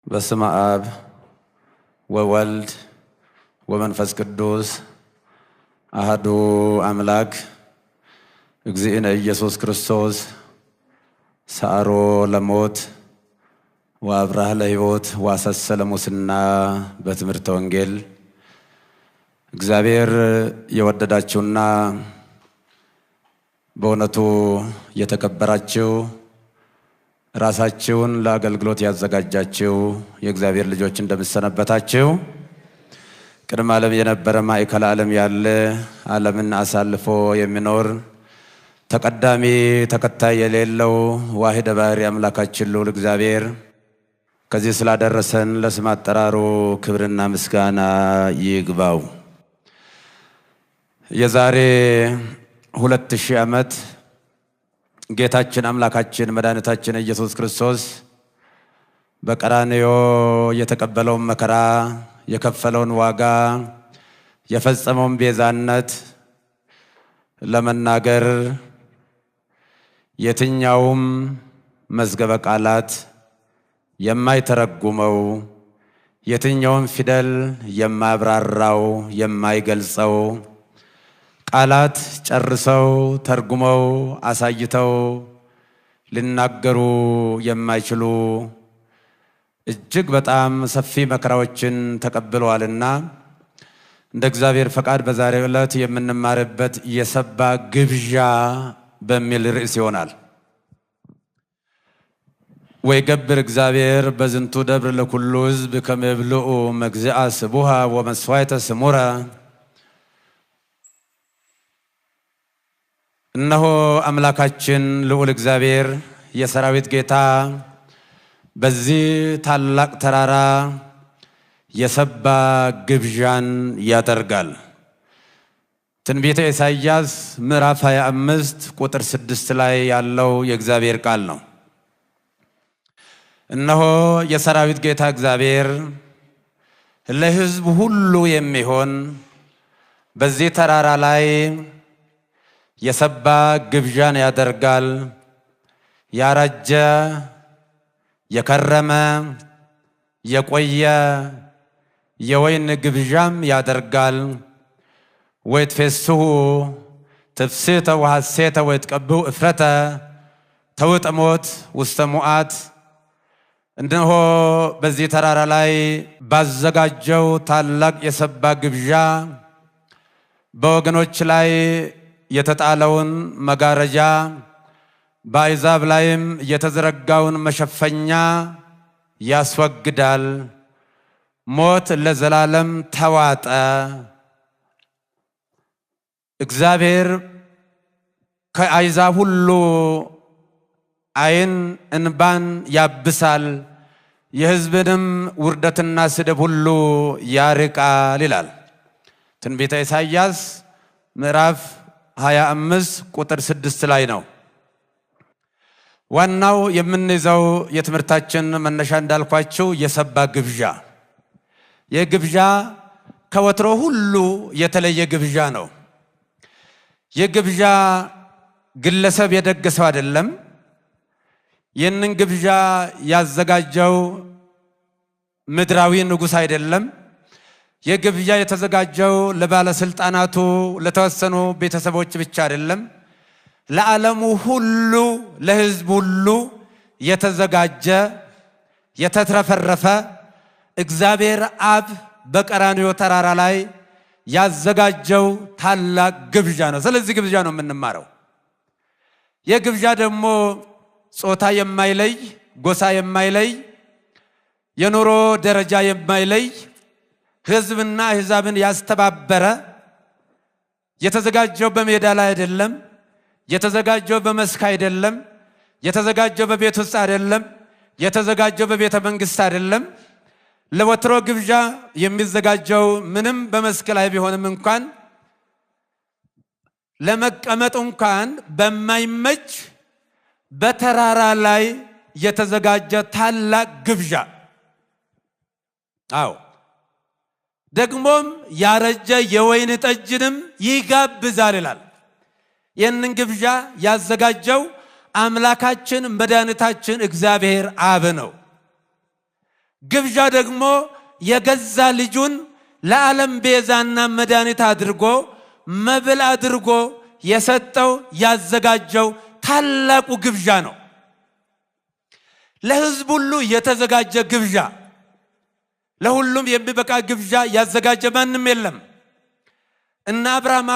በስመ አብ ወወልድ ወመንፈስ ቅዱስ አሐዱ አምላክ እግዚእነ ኢየሱስ ክርስቶስ ሰአሮ ለሞት ወአብርሃ ለሕይወት ወአሰሰ ለሙስና በትምህርተ ወንጌል እግዚአብሔር የወደዳችሁና በእውነቱ የተከበራችሁ ራሳችሁን ለአገልግሎት ያዘጋጃችሁ የእግዚአብሔር ልጆች እንደምሰነበታችሁ ቅድመ ዓለም የነበረ ማዕከለ ዓለም ያለ ዓለምን አሳልፎ የሚኖር ተቀዳሚ ተከታይ የሌለው ዋሕደ ባሕርይ አምላካችን ልዑል እግዚአብሔር ከዚህ ስላደረሰን ለስም አጠራሩ ክብርና ምስጋና ይግባው። የዛሬ 2000 ዓመት ጌታችን አምላካችን መድኃኒታችን ኢየሱስ ክርስቶስ በቀራንዮ የተቀበለውን መከራ የከፈለውን ዋጋ የፈጸመውን ቤዛነት ለመናገር የትኛውም መዝገበ ቃላት የማይተረጉመው የትኛውም ፊደል የማያብራራው የማይገልጸው ቃላት ጨርሰው ተርጉመው አሳይተው ሊናገሩ የማይችሉ እጅግ በጣም ሰፊ መከራዎችን ተቀብለዋልና እንደ እግዚአብሔር ፈቃድ በዛሬው ዕለት የምንማርበት የሰባ ግብዣ በሚል ርዕስ ይሆናል። ወይገብር እግዚአብሔር በዝንቱ ደብር ለኩሉ ሕዝብ ከመ ይብልዑ መግዚአ ስቡሐ ወመስዋዕተ ስሙረ። እነሆ አምላካችን ልዑል እግዚአብሔር የሰራዊት ጌታ በዚህ ታላቅ ተራራ የሰባ ግብዣን ያደርጋል። ትንቢተ ኢሳይያስ ምዕራፍ 25 ቁጥር 6 ላይ ያለው የእግዚአብሔር ቃል ነው። እነሆ የሰራዊት ጌታ እግዚአብሔር ለሕዝብ ሁሉ የሚሆን በዚህ ተራራ ላይ የሰባ ግብዣን ያደርጋል። ያረጀ የከረመ የቆየ የወይን ግብዣም ያደርጋል። ወይትፌስሑ ትፍስሕተ ወሐሴተ ወይትቀብሑ እፍረተ ተውጥሞት ውስተ ሙዓት። እነሆ በዚህ ተራራ ላይ ባዘጋጀው ታላቅ የሰባ ግብዣ በወገኖች ላይ የተጣለውን መጋረጃ በአሕዛብ ላይም የተዘረጋውን መሸፈኛ ያስወግዳል። ሞት ለዘላለም ተዋጠ። እግዚአብሔር ከአሕዛብ ሁሉ ዓይን እንባን ያብሳል፣ የሕዝብንም ውርደትና ስድብ ሁሉ ያርቃል ይላል ትንቢተ ኢሳይያስ ምዕራፍ 25 ቁጥር 6 ላይ ነው። ዋናው የምንይዘው የትምህርታችን መነሻ እንዳልኳችሁ የሰባ ግብዣ። የግብዣ ከወትሮ ሁሉ የተለየ ግብዣ ነው። የግብዣ ግለሰብ የደገሰው አይደለም። ይህንን ግብዣ ያዘጋጀው ምድራዊ ንጉሥ አይደለም። የግብዣ የተዘጋጀው ለባለስልጣናቱ ለተወሰኑ ቤተሰቦች ብቻ አይደለም። ለዓለሙ ሁሉ ለሕዝብ ሁሉ የተዘጋጀ የተትረፈረፈ እግዚአብሔር አብ በቀራንዮ ተራራ ላይ ያዘጋጀው ታላቅ ግብዣ ነው። ስለዚህ ግብዣ ነው የምንማረው። የግብዣ ደግሞ ጾታ የማይለይ፣ ጎሳ የማይለይ፣ የኑሮ ደረጃ የማይለይ ሕዝብና አሕዛብን ያስተባበረ የተዘጋጀው በሜዳ ላይ አይደለም። የተዘጋጀው በመስክ አይደለም። የተዘጋጀው በቤት ውስጥ አይደለም። የተዘጋጀው በቤተ መንግስት አይደለም። ለወትሮ ግብዣ የሚዘጋጀው ምንም በመስክ ላይ ቢሆንም እንኳን ለመቀመጥ እንኳን በማይመች በተራራ ላይ የተዘጋጀ ታላቅ ግብዣ። አዎ ደግሞም ያረጀ የወይን ጠጅንም ይጋብዛል ይላል። ይህንን ግብዣ ያዘጋጀው አምላካችን መድኃኒታችን እግዚአብሔር አብ ነው። ግብዣ ደግሞ የገዛ ልጁን ለዓለም ቤዛና መድኃኒት አድርጎ መብል አድርጎ የሰጠው ያዘጋጀው ታላቁ ግብዣ ነው። ለሕዝብ ሁሉ የተዘጋጀ ግብዣ፣ ለሁሉም የሚበቃ ግብዣ ያዘጋጀ ማንም የለም። እና አብርሃም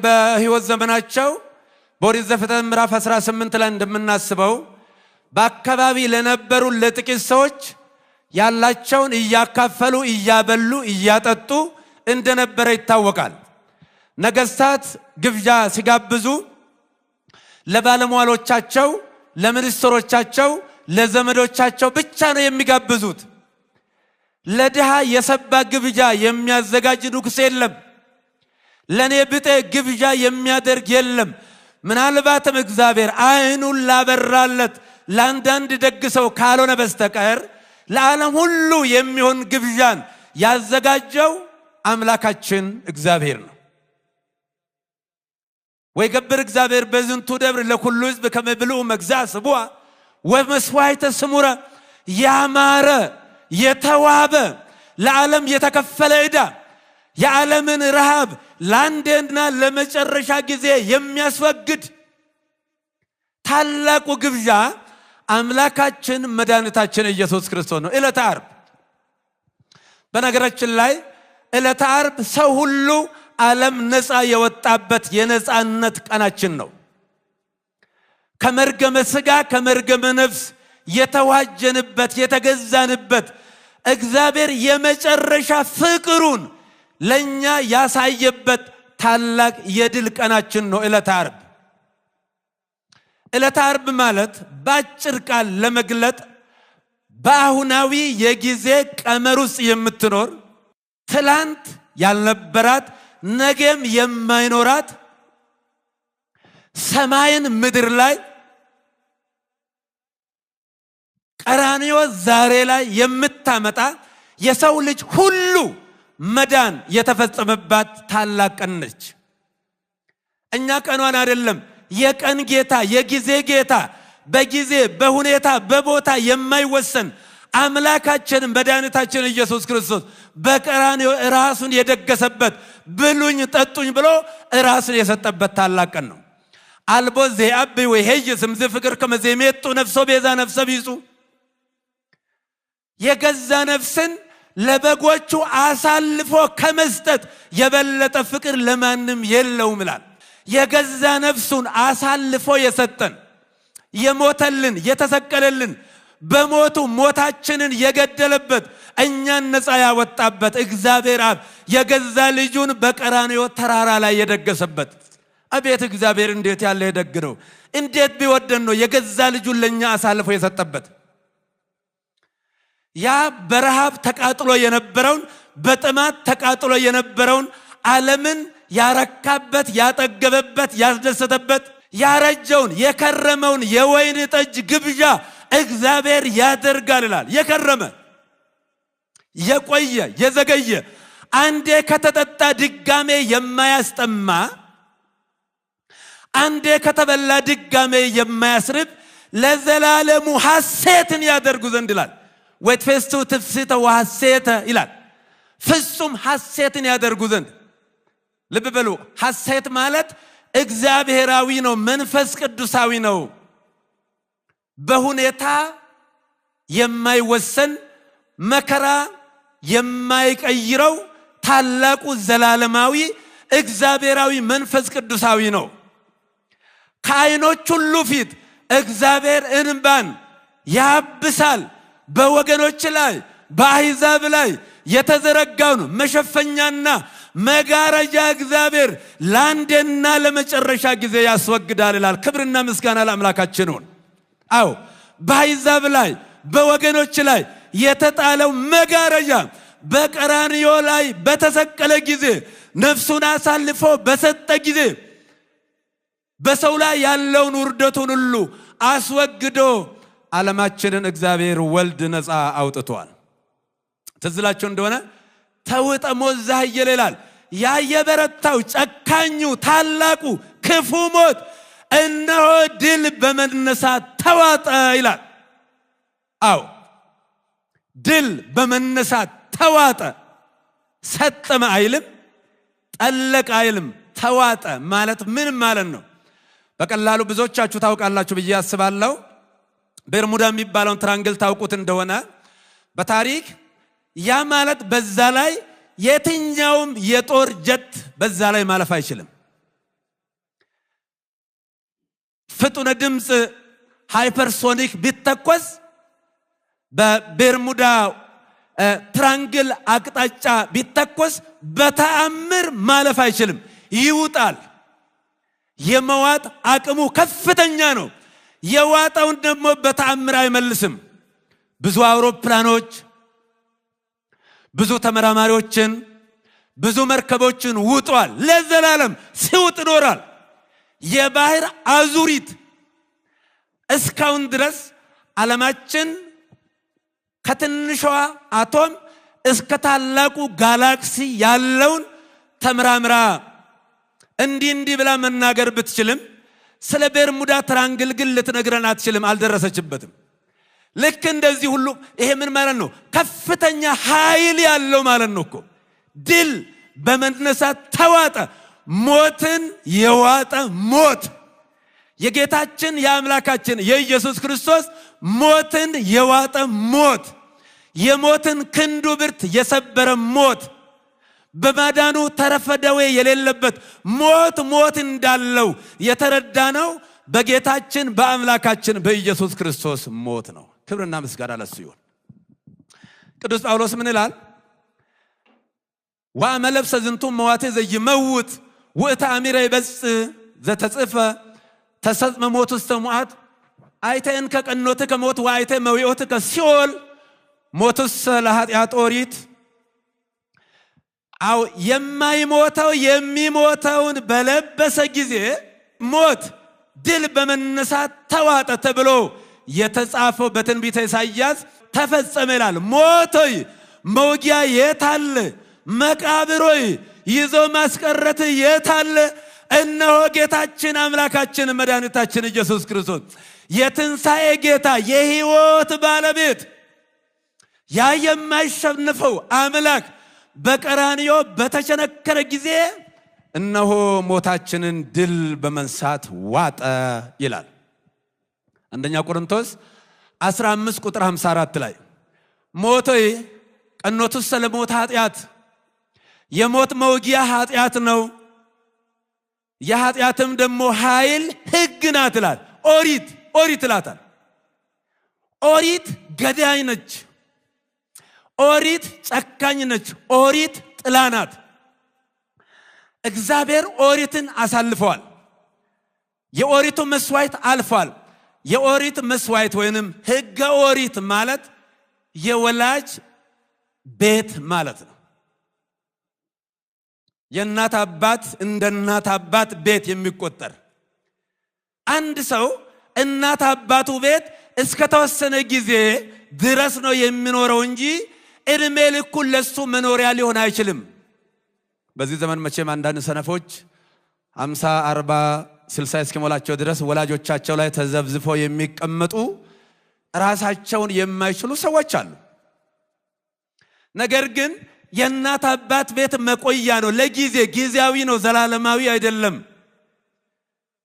በሕይወት ዘመናቸው በኦሪት ዘፍጥረት ምዕራፍ 18 ላይ እንደምናስበው በአካባቢ ለነበሩ ለጥቂት ሰዎች ያላቸውን እያካፈሉ እያበሉ እያጠጡ እንደነበረ ይታወቃል። ነገስታት ግብዣ ሲጋብዙ ለባለሟሎቻቸው፣ ለሚኒስትሮቻቸው፣ ለዘመዶቻቸው ብቻ ነው የሚጋብዙት። ለድሃ የሰባ ግብዣ የሚያዘጋጅ ንጉሥ የለም። ለኔ ብጤ ግብዣ የሚያደርግ የለም። ምናልባትም እግዚአብሔር ዓይኑን ላበራለት ለአንዳንድ ደግ ሰው ካልሆነ በስተቀር ለዓለም ሁሉ የሚሆን ግብዣን ያዘጋጀው አምላካችን እግዚአብሔር ነው። ወይገብር እግዚአብሔር በዝንቱ ደብር ለኩሉ ሕዝብ ከመ ብልዑ መግዛእ ስቡዓ ወመስዋዕተ ስሙረ። ያማረ የተዋበ ለዓለም የተከፈለ ዕዳ የዓለምን ረሃብ ለአንዴና ለመጨረሻ ጊዜ የሚያስወግድ ታላቁ ግብዣ አምላካችን መድኃኒታችን ኢየሱስ ክርስቶስ ነው። ዕለተ ዓርብ በነገራችን ላይ ዕለተ ዓርብ ሰው ሁሉ ዓለም ነፃ የወጣበት የነፃነት ቀናችን ነው። ከመርገመ ሥጋ ከመርገመ ነፍስ የተዋጀንበት የተገዛንበት እግዚአብሔር የመጨረሻ ፍቅሩን ለኛ ያሳየበት ታላቅ የድል ቀናችን ነው ዕለተ ዓርብ። ዕለተ ዓርብ ማለት በአጭር ቃል ለመግለጥ በአሁናዊ የጊዜ ቀመር ውስጥ የምትኖር ትላንት ያልነበራት ነገም የማይኖራት ሰማይን ምድር ላይ ቀራንዮ ዛሬ ላይ የምታመጣ የሰው ልጅ ሁሉ መዳን የተፈጸመባት ታላቅ ቀን ነች። እኛ ቀኗን አይደለም፣ የቀን ጌታ የጊዜ ጌታ በጊዜ በሁኔታ በቦታ የማይወሰን አምላካችን መድኃኒታችን ኢየሱስ ክርስቶስ በቀራንዮ ራሱን የደገሰበት ብሉኝ ጠጡኝ ብሎ ራሱን የሰጠበት ታላቅ ቀን ነው። አልቦ ዘአብ ወይሄይስም ፍቅር ከመዘሜጡ ነፍሶ ቤዛ ነፍሰ ቢጹ። የገዛ ነፍስን ለበጎቹ አሳልፎ ከመስጠት የበለጠ ፍቅር ለማንም የለውም ይላል። የገዛ ነፍሱን አሳልፎ የሰጠን የሞተልን የተሰቀለልን በሞቱ ሞታችንን የገደለበት እኛን ነፃ ያወጣበት እግዚአብሔር አብ የገዛ ልጁን በቀራንዮ ተራራ ላይ የደገሰበት። አቤት እግዚአብሔር እንዴት ያለ የደግ ነው! እንዴት ቢወደን ነው የገዛ ልጁን ለኛ አሳልፎ የሰጠበት። ያ በረሃብ ተቃጥሎ የነበረውን በጥማት ተቃጥሎ የነበረውን ዓለምን ያረካበት ያጠገበበት ያስደሰተበት ያረጀውን የከረመውን የወይን ጠጅ ግብዣ እግዚአብሔር ያደርጋል ይላል። የከረመ የቆየ የዘገየ አንዴ ከተጠጣ ድጋሜ የማያስጠማ አንዴ ከተበላ ድጋሜ የማያስርብ ለዘላለሙ ሐሴትን ያደርጉ ዘንድ ይላል። ወትፈስቱ ትፍስተ ወሐሴተ ይላል። ፍጹም ሐሴትን ያደርጉ ዘንድ። ልብ በሉ፣ ሐሴት ማለት እግዚአብሔራዊ ነው፣ መንፈስ ቅዱሳዊ ነው። በሁኔታ የማይወሰን መከራ የማይቀይረው ታላቁ ዘላለማዊ እግዚአብሔራዊ መንፈስ ቅዱሳዊ ነው። ከዓይኖች ሁሉ ፊት እግዚአብሔር እንባን ያብሳል። በወገኖች ላይ በአሕዛብ ላይ የተዘረጋውን መሸፈኛና መጋረጃ እግዚአብሔር ለአንዴና ለመጨረሻ ጊዜ ያስወግዳል ይላል። ክብርና ምስጋና ለአምላካችን ይሁን። አዎ በአሕዛብ ላይ በወገኖች ላይ የተጣለው መጋረጃ በቀራንዮ ላይ በተሰቀለ ጊዜ ነፍሱን አሳልፎ በሰጠ ጊዜ በሰው ላይ ያለውን ውርደቱን ሁሉ አስወግዶ ዓለማችንን እግዚአብሔር ወልድ ነፃ አውጥቷል። ትዝላችሁ እንደሆነ ተውጠ ሞዛህ ይላል። ያ የበረታው ጨካኙ ታላቁ ክፉ ሞት እነሆ ድል በመነሳት ተዋጠ ይላል። አዎ ድል በመነሳት ተዋጠ ሰጠመ አይልም ጠለቀ አይልም ተዋጠ ማለት ምን ማለት ነው? በቀላሉ ብዙዎቻችሁ ታውቃላችሁ ብዬ አስባለሁ። ቤርሙዳ የሚባለውን ትራንግል ታውቁት እንደሆነ በታሪክ ያ ማለት በዛ ላይ የትኛውም የጦር ጀት በዛ ላይ ማለፍ አይችልም። ፍጡነ ድምጽ ሃይፐርሶኒክ ቢተኮስ በቤርሙዳ ትራንግል አቅጣጫ ቢተኮስ በተአምር ማለፍ አይችልም፣ ይውጣል። የመዋጥ አቅሙ ከፍተኛ ነው። የዋጣውን ደግሞ በተአምር አይመልስም። ብዙ አውሮፕላኖች፣ ብዙ ተመራማሪዎችን፣ ብዙ መርከቦችን ውጧል። ለዘላለም ሲውጥ ኖሯል። የባህር አዙሪት እስካሁን ድረስ ዓለማችን ከትንሿ አቶም እስከ ታላቁ ጋላክሲ ያለውን ተመራምራ እንዲህ ብላ መናገር ብትችልም ስለ ቤርሙዳ ትራንግል ግን ልትነግረን አትችልም፣ አልደረሰችበትም። ልክ እንደዚህ ሁሉ ይሄ ምን ማለት ነው? ከፍተኛ ኃይል ያለው ማለት ነው እኮ። ድል በመነሳት ተዋጠ። ሞትን የዋጠ ሞት የጌታችን የአምላካችን የኢየሱስ ክርስቶስ ሞትን የዋጠ ሞት፣ የሞትን ክንዱ ብርት የሰበረ ሞት፣ በማዳኑ ተረፈ ደዌ የሌለበት ሞት እንዳለው የተረዳነው በጌታችን በአምላካችን በኢየሱስ ክርስቶስ ሞት ነው። ክብርና ምስጋና ለሱ ይሁን። ቅዱስ ጳውሎስ ምን ይላል? ወአመለብሰ ዝንቱ መዋቴ ዘይመውት ውእተ አሚረ ይበጽ ዘተጽፈ ተሰጥመ ሞት ውስተ ሙዓት አይተን ከቀኖት ከሞት ወአይተ መዊኦት ከሲኦል ሞትስ ለኃጢአት ኦሪት። አው የማይሞተው የሚሞተውን በለበሰ ጊዜ ሞት ድል በመነሳት ተዋጠ ተብሎ የተጻፈው በትንቢተ ኢሳይያስ ተፈጸመ ይላል። ሞቶይ መውጊያ የታለ? መቃብሮይ ይዞ ማስቀረት የታለ? እነሆ ጌታችን አምላካችን መድኃኒታችን ኢየሱስ ክርስቶስ የትንሣኤ ጌታ የሕይወት ባለቤት ያ የማይሸነፈው አምላክ በቀራንዮ በተቸነከረ ጊዜ እነሆ ሞታችንን ድል በመንሳት ዋጠ ይላል። አንደኛ ቆሮንቶስ 15 ቁጥር 54 ላይ ሞቶይ ቀኖቱስ ለሞት ኃጢአት፣ የሞት መውጊያ ኃጢአት ነው፣ የኃጢአትም ደግሞ ኃይል ሕግ ናት ይላል። ኦሪት ይላታል። ኦሪት ገዳይ ነች። ኦሪት ጨካኝ ነች። ኦሪት ጥላ ናት። እግዚአብሔር ኦሪትን አሳልፈዋል። የኦሪቱ መስዋዕት አልፏል። የኦሪት መስዋዕት ወይንም ሕገ ኦሪት ማለት የወላጅ ቤት ማለት ነው። የእናት አባት እንደ እናት አባት ቤት የሚቆጠር አንድ ሰው እናት አባቱ ቤት እስከ ተወሰነ ጊዜ ድረስ ነው የሚኖረው እንጂ እድሜ ልኩን ለሱ መኖሪያ ሊሆን አይችልም። በዚህ ዘመን መቼም አንዳንድ ሰነፎች 50 40 60 እስኪሞላቸው ድረስ ወላጆቻቸው ላይ ተዘብዝፈው የሚቀመጡ ራሳቸውን የማይችሉ ሰዎች አሉ። ነገር ግን የእናት አባት ቤት መቆያ ነው። ጊዜያዊ ነው፣ ዘላለማዊ አይደለም።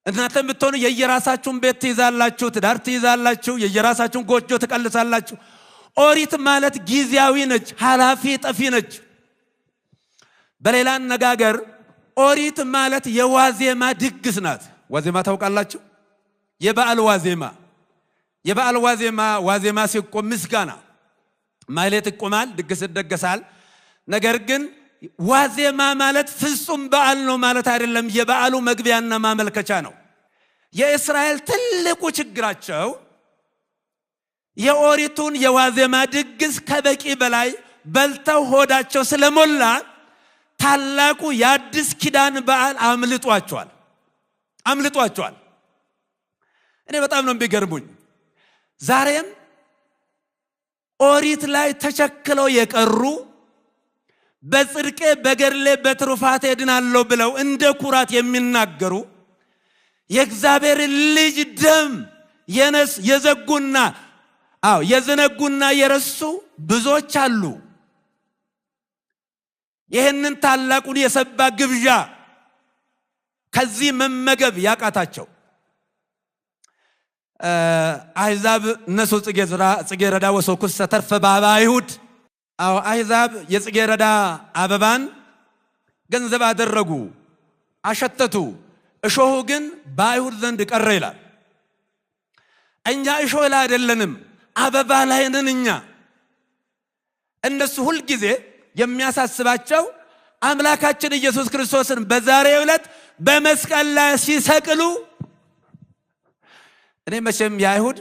እናንተም ብትሆኑ የየራሳችሁን ቤት ትይዛላችሁ፣ ትዳር ትይዛላችሁ፣ የየራሳችሁን ጎጆ ትቀልሳላችሁ። ኦሪት ማለት ጊዜያዊ ነች፣ ኃላፊ ጠፊ ነች። በሌላ አነጋገር ኦሪት ማለት የዋዜማ ድግስ ናት። ዋዜማ ታውቃላችሁ? የበዓል ዋዜማ ሲቆም ምስጋና ማህሌት ይቆማል፣ ድግስ ይደገሳል። ነገር ግን ዋዜማ ማለት ፍጹም በዓል ነው ማለት አይደለም። የበዓሉ መግቢያና ማመልከቻ ነው። የእስራኤል ትልቁ ችግራቸው የኦሪቱን የዋዜማ ድግስ ከበቂ በላይ በልተው ሆዳቸው ስለሞላ ታላቁ የአዲስ ኪዳን በዓል አምልጧቸዋል። እኔ በጣም ነው የሚገርሙኝ። ዛሬም ኦሪት ላይ ተቸክለው የቀሩ በጽድቄ በገድሌ በትሩፋቴ ድናለሁ ብለው እንደ ኩራት የሚናገሩ የእግዚአብሔር ልጅ ደም የዘጉና የዘነጉና የረሱ ብዙዎች አሉ። ይህንን ታላቁን የሰባ ግብዣ ከዚህ መመገብ ያቃታቸው አሕዛብ እነሱ ጽጌረዳ ወሶኩስ ተርፈ በአበባ አይሁድ። አሕዛብ የጽጌረዳ አበባን ገንዘብ አደረጉ፣ አሸተቱ። እሾሁ ግን በአይሁድ ዘንድ ቀረ ይላል። እኛ እሾህ ላይ አይደለንም፣ አበባ ላይ ነን እኛ። እነሱ ሁል ጊዜ የሚያሳስባቸው አምላካችን ኢየሱስ ክርስቶስን በዛሬው ዕለት በመስቀል ላይ ሲሰቅሉ፣ እኔ መቼም የአይሁድ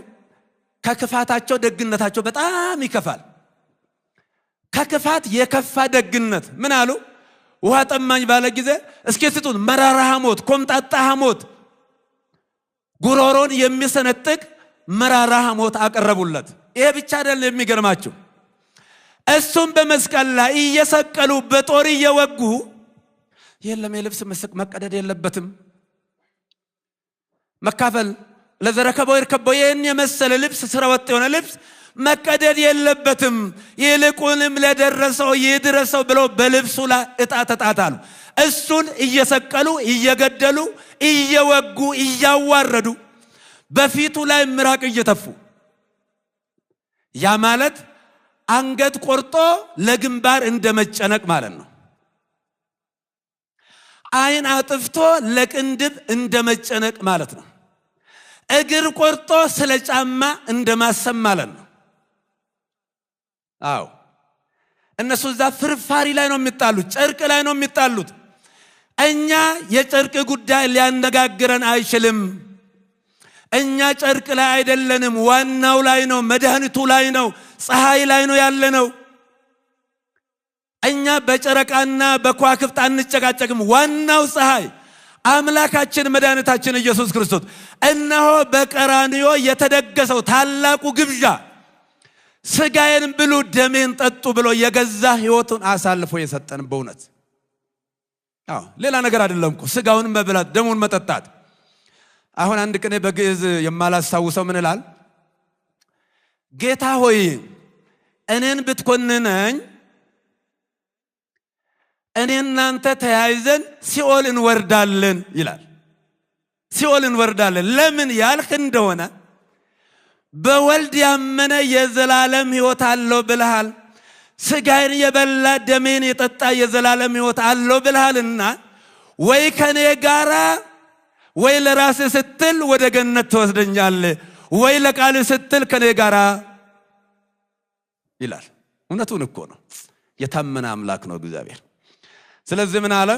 ከክፋታቸው ደግነታቸው በጣም ይከፋል። ከክፋት የከፋ ደግነት ምን አሉ? ውሃ ጠማኝ ባለ ጊዜ እስኪ ስጡን መራራ ሐሞት፣ ኮምጣጣ ሐሞት፣ ጉሮሮን የሚሰነጥቅ መራራ ሐሞት አቀረቡለት። ይሄ ብቻ አይደለም የሚገርማችሁ፣ እሱም በመስቀል ላይ እየሰቀሉ በጦር እየወጉ የለም የልብስ መቀደድ የለበትም መካፈል ለዘረከቦ ይርከቦ ይህን የመሰለ ልብስ ስረወጥ የሆነ ልብስ መቀደድ የለበትም፣ ይልቁንም ለደረሰው ይድረሰው ብለው በልብሱ ላይ ዕጣ ተጣጣሉ። እሱን እየሰቀሉ እየገደሉ እየወጉ እያዋረዱ በፊቱ ላይ ምራቅ እየተፉ፣ ያ ማለት አንገት ቆርጦ ለግንባር እንደመጨነቅ ማለት ነው። አይን አጥፍቶ ለቅንድብ እንደመጨነቅ ማለት ነው። እግር ቆርጦ ስለ ጫማ እንደማሰብ ማለት ነው። እነሱ እዛ ፍርፋሪ ላይ ነው የሚጣሉት፣ ጨርቅ ላይ ነው የሚጣሉት። እኛ የጨርቅ ጉዳይ ሊያነጋግረን አይችልም። እኛ ጨርቅ ላይ አይደለንም፣ ዋናው ላይ ነው፣ መድኃኒቱ ላይ ነው፣ ፀሐይ ላይ ነው ያለነው። እኛ በጨረቃና በከዋክብት አንጨቃጨቅም። ዋናው ፀሐይ አምላካችን መድኃኒታችን ኢየሱስ ክርስቶስ እነሆ በቀራንዮ የተደገሰው ታላቁ ግብዣ ስጋዬን ብሉ ደሜን ጠጡ ብሎ የገዛ ሕይወቱን አሳልፎ የሰጠን በእውነት ሌላ ነገር አይደለም እኮ ስጋውን መብላት ደሙን መጠጣት። አሁን አንድ ቀን በግዕዝ የማላስታውሰው ምን ይላል? ጌታ ሆይ እኔን ብትኮንነኝ እኔ እናንተ ተያይዘን ሲኦል እንወርዳለን ይላል። ሲኦል እንወርዳለን ለምን ያልክ እንደሆነ በወልድ ያመነ የዘላለም ሕይወት አለው ብለሃል። ስጋዬን የበላ ደሜን የጠጣ የዘላለም ሕይወት አለው ብለሃልና ወይ ከኔ ጋራ ወይ ለራስ ስትል ወደ ገነት ትወስደኛለህ ወይ ለቃል ስትል ከኔ ጋራ ይላል። እውነቱን እኮ ነው። የታመነ አምላክ ነው እግዚአብሔር። ስለዚህ ምን አለ?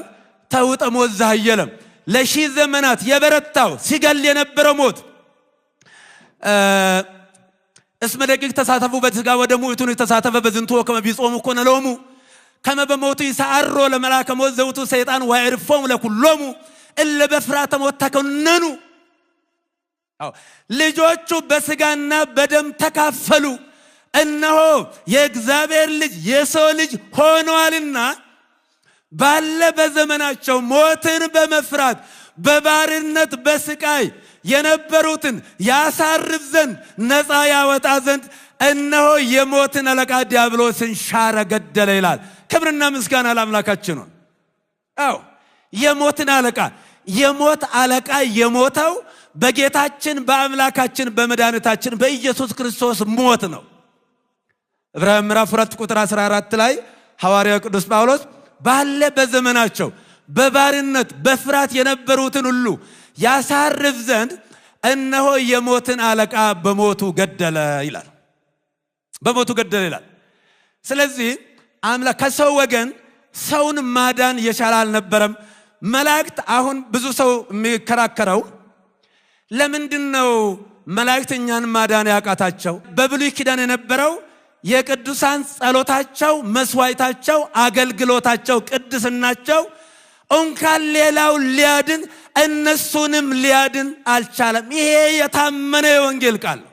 ተውጠ ሞት ዘሃየለም ለሺህ ዘመናት የበረታው ሲገል የነበረው ሞት እስመ ደቂቅ ተሳተፉ በሥጋ ወደሙ እቱን ተሳተፈ በዝንቱ ወከመ ቢጾሙ ኮነ ሎሙ ከመ በሞቱ ይሰዓሮ ለመላከ ሞት ዘውቱ ሰይጣን ወይርፎሙ ለኩሎሙ እለ በፍርሃተ ሞት ተኮነኑ። ልጆቹ በሥጋና በደም ተካፈሉ። እነሆ የእግዚአብሔር ልጅ የሰው ልጅ ሆኗልና ባለ በዘመናቸው ሞትን በመፍራት በባርነት በስቃይ የነበሩትን ያሳርፍ ዘንድ ነፃ ያወጣ ዘንድ እነሆ የሞትን አለቃ ዲያብሎስን ሻረ፣ ገደለ ይላል። ክብርና ምስጋና ለአምላካችን ነው። የሞትን አለቃ የሞት አለቃ የሞተው በጌታችን በአምላካችን በመድኃኒታችን በኢየሱስ ክርስቶስ ሞት ነው። ዕብራውያን ምዕራፍ 2 ቁጥር 14 ላይ ሐዋርያው ቅዱስ ጳውሎስ ባለ በዘመናቸው በባርነት በፍርሃት የነበሩትን ሁሉ ያሳርፍ ዘንድ እነሆ የሞትን አለቃ በሞቱ ገደለ ይላል። በሞቱ ገደለ ይላል። ስለዚህ አምላክ ከሰው ወገን ሰውን ማዳን የቻለ አልነበረም። መላእክት አሁን ብዙ ሰው የሚከራከረው ለምንድነው መላእክት እኛን ማዳን ያቃታቸው? በብሉይ ኪዳን የነበረው የቅዱሳን ጸሎታቸው፣ መስዋዕታቸው፣ አገልግሎታቸው፣ ቅድስናቸው እንኳን ሌላው ሊያድን እነሱንም ሊያድን አልቻለም። ይሄ የታመነ የወንጌል ቃል ነው።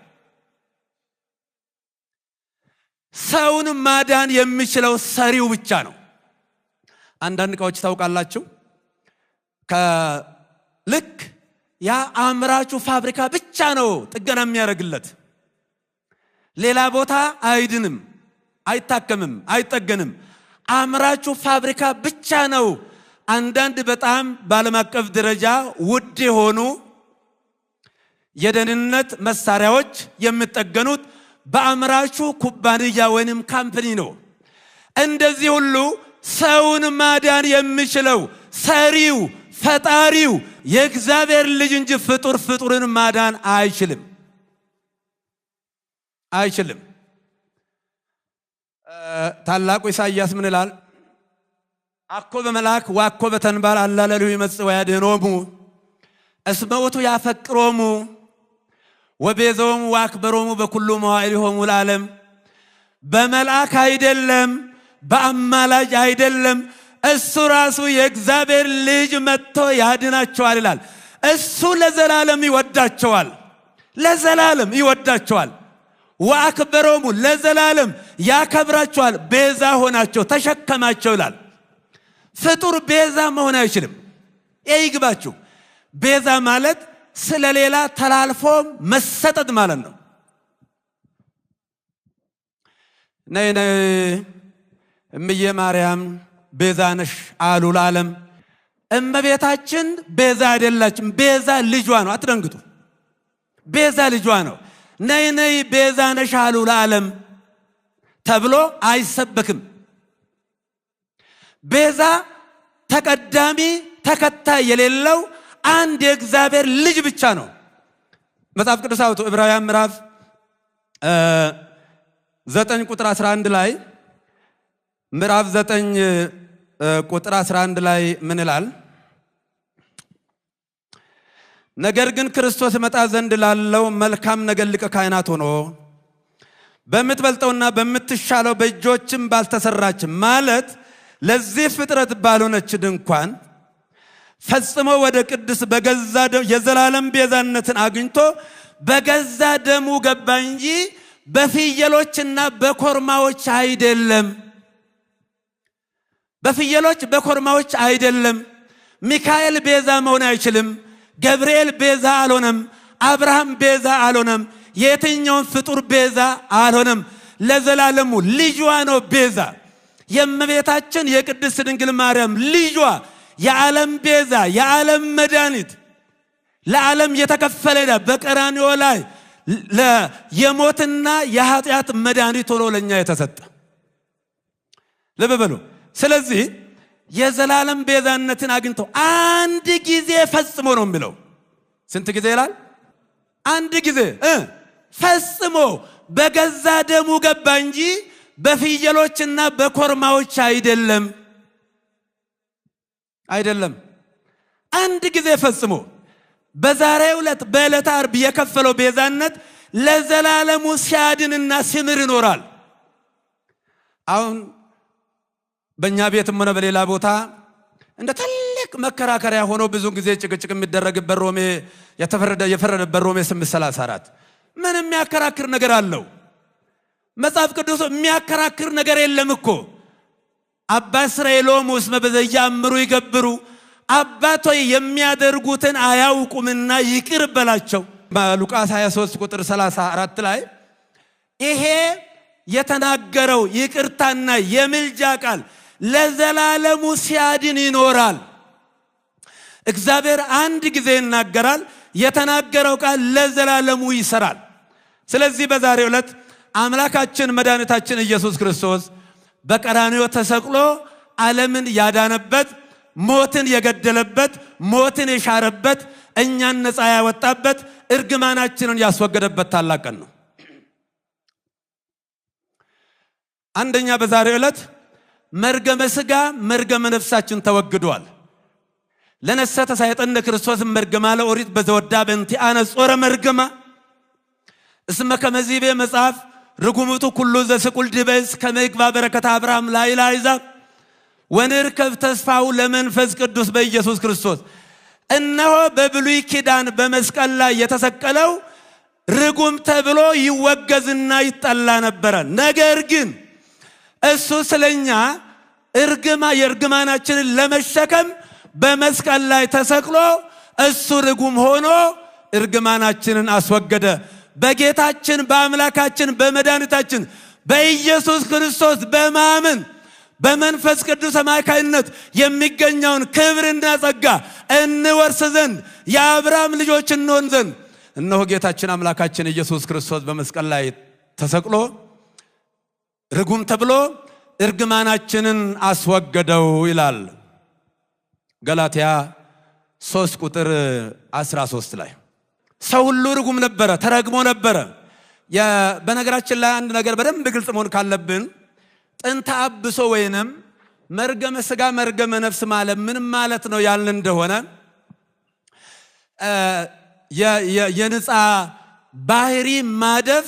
ሰውን ማዳን የሚችለው ሰሪው ብቻ ነው። አንዳንድ ዕቃዎች ታውቃላችሁ፣ ልክ ያ አምራቹ ፋብሪካ ብቻ ነው ጥገና የሚያደርግለት። ሌላ ቦታ አይድንም፣ አይታከምም፣ አይጠገንም። አምራቹ ፋብሪካ ብቻ ነው። አንዳንድ በጣም በዓለም አቀፍ ደረጃ ውድ የሆኑ የደህንነት መሳሪያዎች የሚጠገኑት በአምራቹ ኩባንያ ወይንም ካምፓኒ ነው። እንደዚህ ሁሉ ሰውን ማዳን የሚችለው ሰሪው ፈጣሪው የእግዚአብሔር ልጅ እንጂ ፍጡርን ማዳን አይችልም። ታላቁ ኢሳይያስ ምን ይላል? አኮ በመልአክ ዋኮ በተንባል አላለሉ ይመጽእ ወያድኅኖሙ እስመ ውእቱ ያፈቅሮሙ ወቤዞሙ ወአክበሮሙ በኩሉ መዋዕሊሆሙ ለዓለም። በመልአክ አይደለም፣ በአማላጅ አይደለም፣ እሱ ራሱ የእግዚአብሔር ልጅ መጥቶ ያድናቸዋል ይላል። እሱ ለዘላለም ይወዳቸዋል። ወአክበሮሙ ለዘላለም ያከብራቸዋል። ቤዛ ሆናቸው፣ ተሸከማቸው ይላል። ፍጡር ቤዛ መሆን አይችልም። ይግባችሁ። ቤዛ ማለት ስለሌላ ተላልፎ መሰጠት ማለት ነው። ነይ እምዬ ማርያም ቤዛ ነሽ አሉ ለዓለም። እመቤታችን ቤዛ አይደላችም። ቤዛ ልጇ ነው። አትደንግጡ። ቤዛ ልጇ ነው። ነይ ቤዛ ነሽ አሉ ለዓለም ተብሎ አይሰበክም። ቤዛ ተቀዳሚ ተከታይ የሌለው አንድ የእግዚአብሔር ልጅ ብቻ ነው። መጽሐፍ ቅዱስ አውጡ ዕብራውያን ምዕራፍ 9 ቁጥር 11 ላይ ምዕራፍ 9 ቁጥር 11 ላይ ምን ይላል? ነገር ግን ክርስቶስ መጣ ዘንድ ላለው መልካም ነገር ሊቀ ካህናት ሆኖ በምትበልጠውና በምትሻለው በእጆችም ባልተሰራች ማለት ለዚህ ፍጥረት ባልሆነች ድንኳን ፈጽሞ ወደ ቅድስ በገዛ የዘላለም ቤዛነትን አግኝቶ በገዛ ደሙ ገባ እንጂ በፍየሎችና በኮርማዎች አይደለም። በፍየሎች በኮርማዎች አይደለም። ሚካኤል ቤዛ መሆን አይችልም። ገብርኤል ቤዛ አልሆነም። አብርሃም ቤዛ አልሆነም። የትኛውን ፍጡር ቤዛ አልሆነም። ለዘላለሙ ልጇ ነው ቤዛ። የእመቤታችን የቅድስት ድንግል ማርያም ልጇ የዓለም ቤዛ፣ የዓለም መድኃኒት፣ ለዓለም የተከፈለ ዕዳ በቀራንዮ ላይ የሞትና የኃጢአት መድኃኒት ሆኖ ለኛ የተሰጠ ልብ በሉ። ስለዚህ የዘላለም ቤዛነትን አግኝቶ አንድ ጊዜ ፈጽሞ ነው የሚለው። ስንት ጊዜ ይላል? አንድ ጊዜ ፈጽሞ በገዛ ደሙ ገባ እንጂ በፍየሎችና በኮርማዎች አይደለም። አንድ ጊዜ ፈጽሞ በዛሬው ዕለት በዕለተ ዓርብ የከፈለው ቤዛነት ለዘላለሙ ሲያድንና ሲምር ይኖራል። አሁን በእኛ ቤትም ሆነ በሌላ ቦታ እንደ ትልቅ መከራከሪያ ሆኖ ብዙ ጊዜ ጭቅጭቅ የሚደረግበት ሮሜ የፈረደበት ሮሜ 8:34 ምን የሚያከራክር ነገር አለው? መጽሐፍ ቅዱስ የሚያከራክር ነገር የለም እኮ። አባ እስራኤሎም ውስጥ መበዘያ አምሩ ይገብሩ፣ አባቶይ የሚያደርጉትን አያውቁምና ይቅር በላቸው። ሉቃስ 23 ቁጥር 34 ላይ ይሄ የተናገረው ይቅርታና የምልጃ ቃል ለዘላለሙ ሲያድን ይኖራል። እግዚአብሔር አንድ ጊዜ ይናገራል፣ የተናገረው ቃል ለዘላለሙ ይሰራል። ስለዚህ በዛሬው ዕለት አምላካችን መድኃኒታችን ኢየሱስ ክርስቶስ በቀራንዮ ተሰቅሎ ዓለምን ያዳነበት፣ ሞትን የገደለበት፣ ሞትን የሻረበት፣ እኛን ነፃ ያወጣበት፣ እርግማናችንን ያስወገደበት ታላቅ ቀን ነው። አንደኛ በዛሬው ዕለት መርገመ ሥጋ መርገመ ነፍሳችን ተወግዷል። ለነሰተ ሳይጠነ ክርስቶስ መርገማ ለኦሪት በዘወዳ በእንቲአነ ጾረ መርገማ እስመ ከመዚቤ መጽሐፍ ርጉሙቱ ኩሉ ዘስቁል ዲበስ ከመግባ በረከት አብርሃም ላይ ለአሕዛብ ወንርከብ ተስፋው ለመንፈስ ቅዱስ በኢየሱስ ክርስቶስ። እነሆ በብሉይ ኪዳን በመስቀል ላይ የተሰቀለው ርጉም ተብሎ ይወገዝና ይጠላ ነበረ። ነገር ግን እሱ ስለኛ የእርግማናችንን ለመሸከም በመስቀል ላይ ተሰቅሎ እሱ ርጉም ሆኖ እርግማናችንን አስወገደ። በጌታችን በአምላካችን በመድኃኒታችን በኢየሱስ ክርስቶስ በማመን በመንፈስ ቅዱስ አማካይነት የሚገኘውን ክብርና ጸጋ እንወርስ ዘንድ የአብርሃም ልጆች እንሆን ዘንድ እነሆ ጌታችን አምላካችን ኢየሱስ ክርስቶስ በመስቀል ላይ ተሰቅሎ ርጉም ተብሎ እርግማናችንን አስወገደው ይላል ገላትያ 3 ቁጥር 13 ላይ። ሰው ሁሉ ርጉም ነበረ፣ ተረግሞ ነበረ። በነገራችን ላይ አንድ ነገር በደንብ ግልጽ መሆን ካለብን ጥንተ አብሶ ወይንም መርገመ ሥጋ መርገመ ነፍስ ማለት ምን ማለት ነው ያልን እንደሆነ የንጻ ባህሪ ማደፍ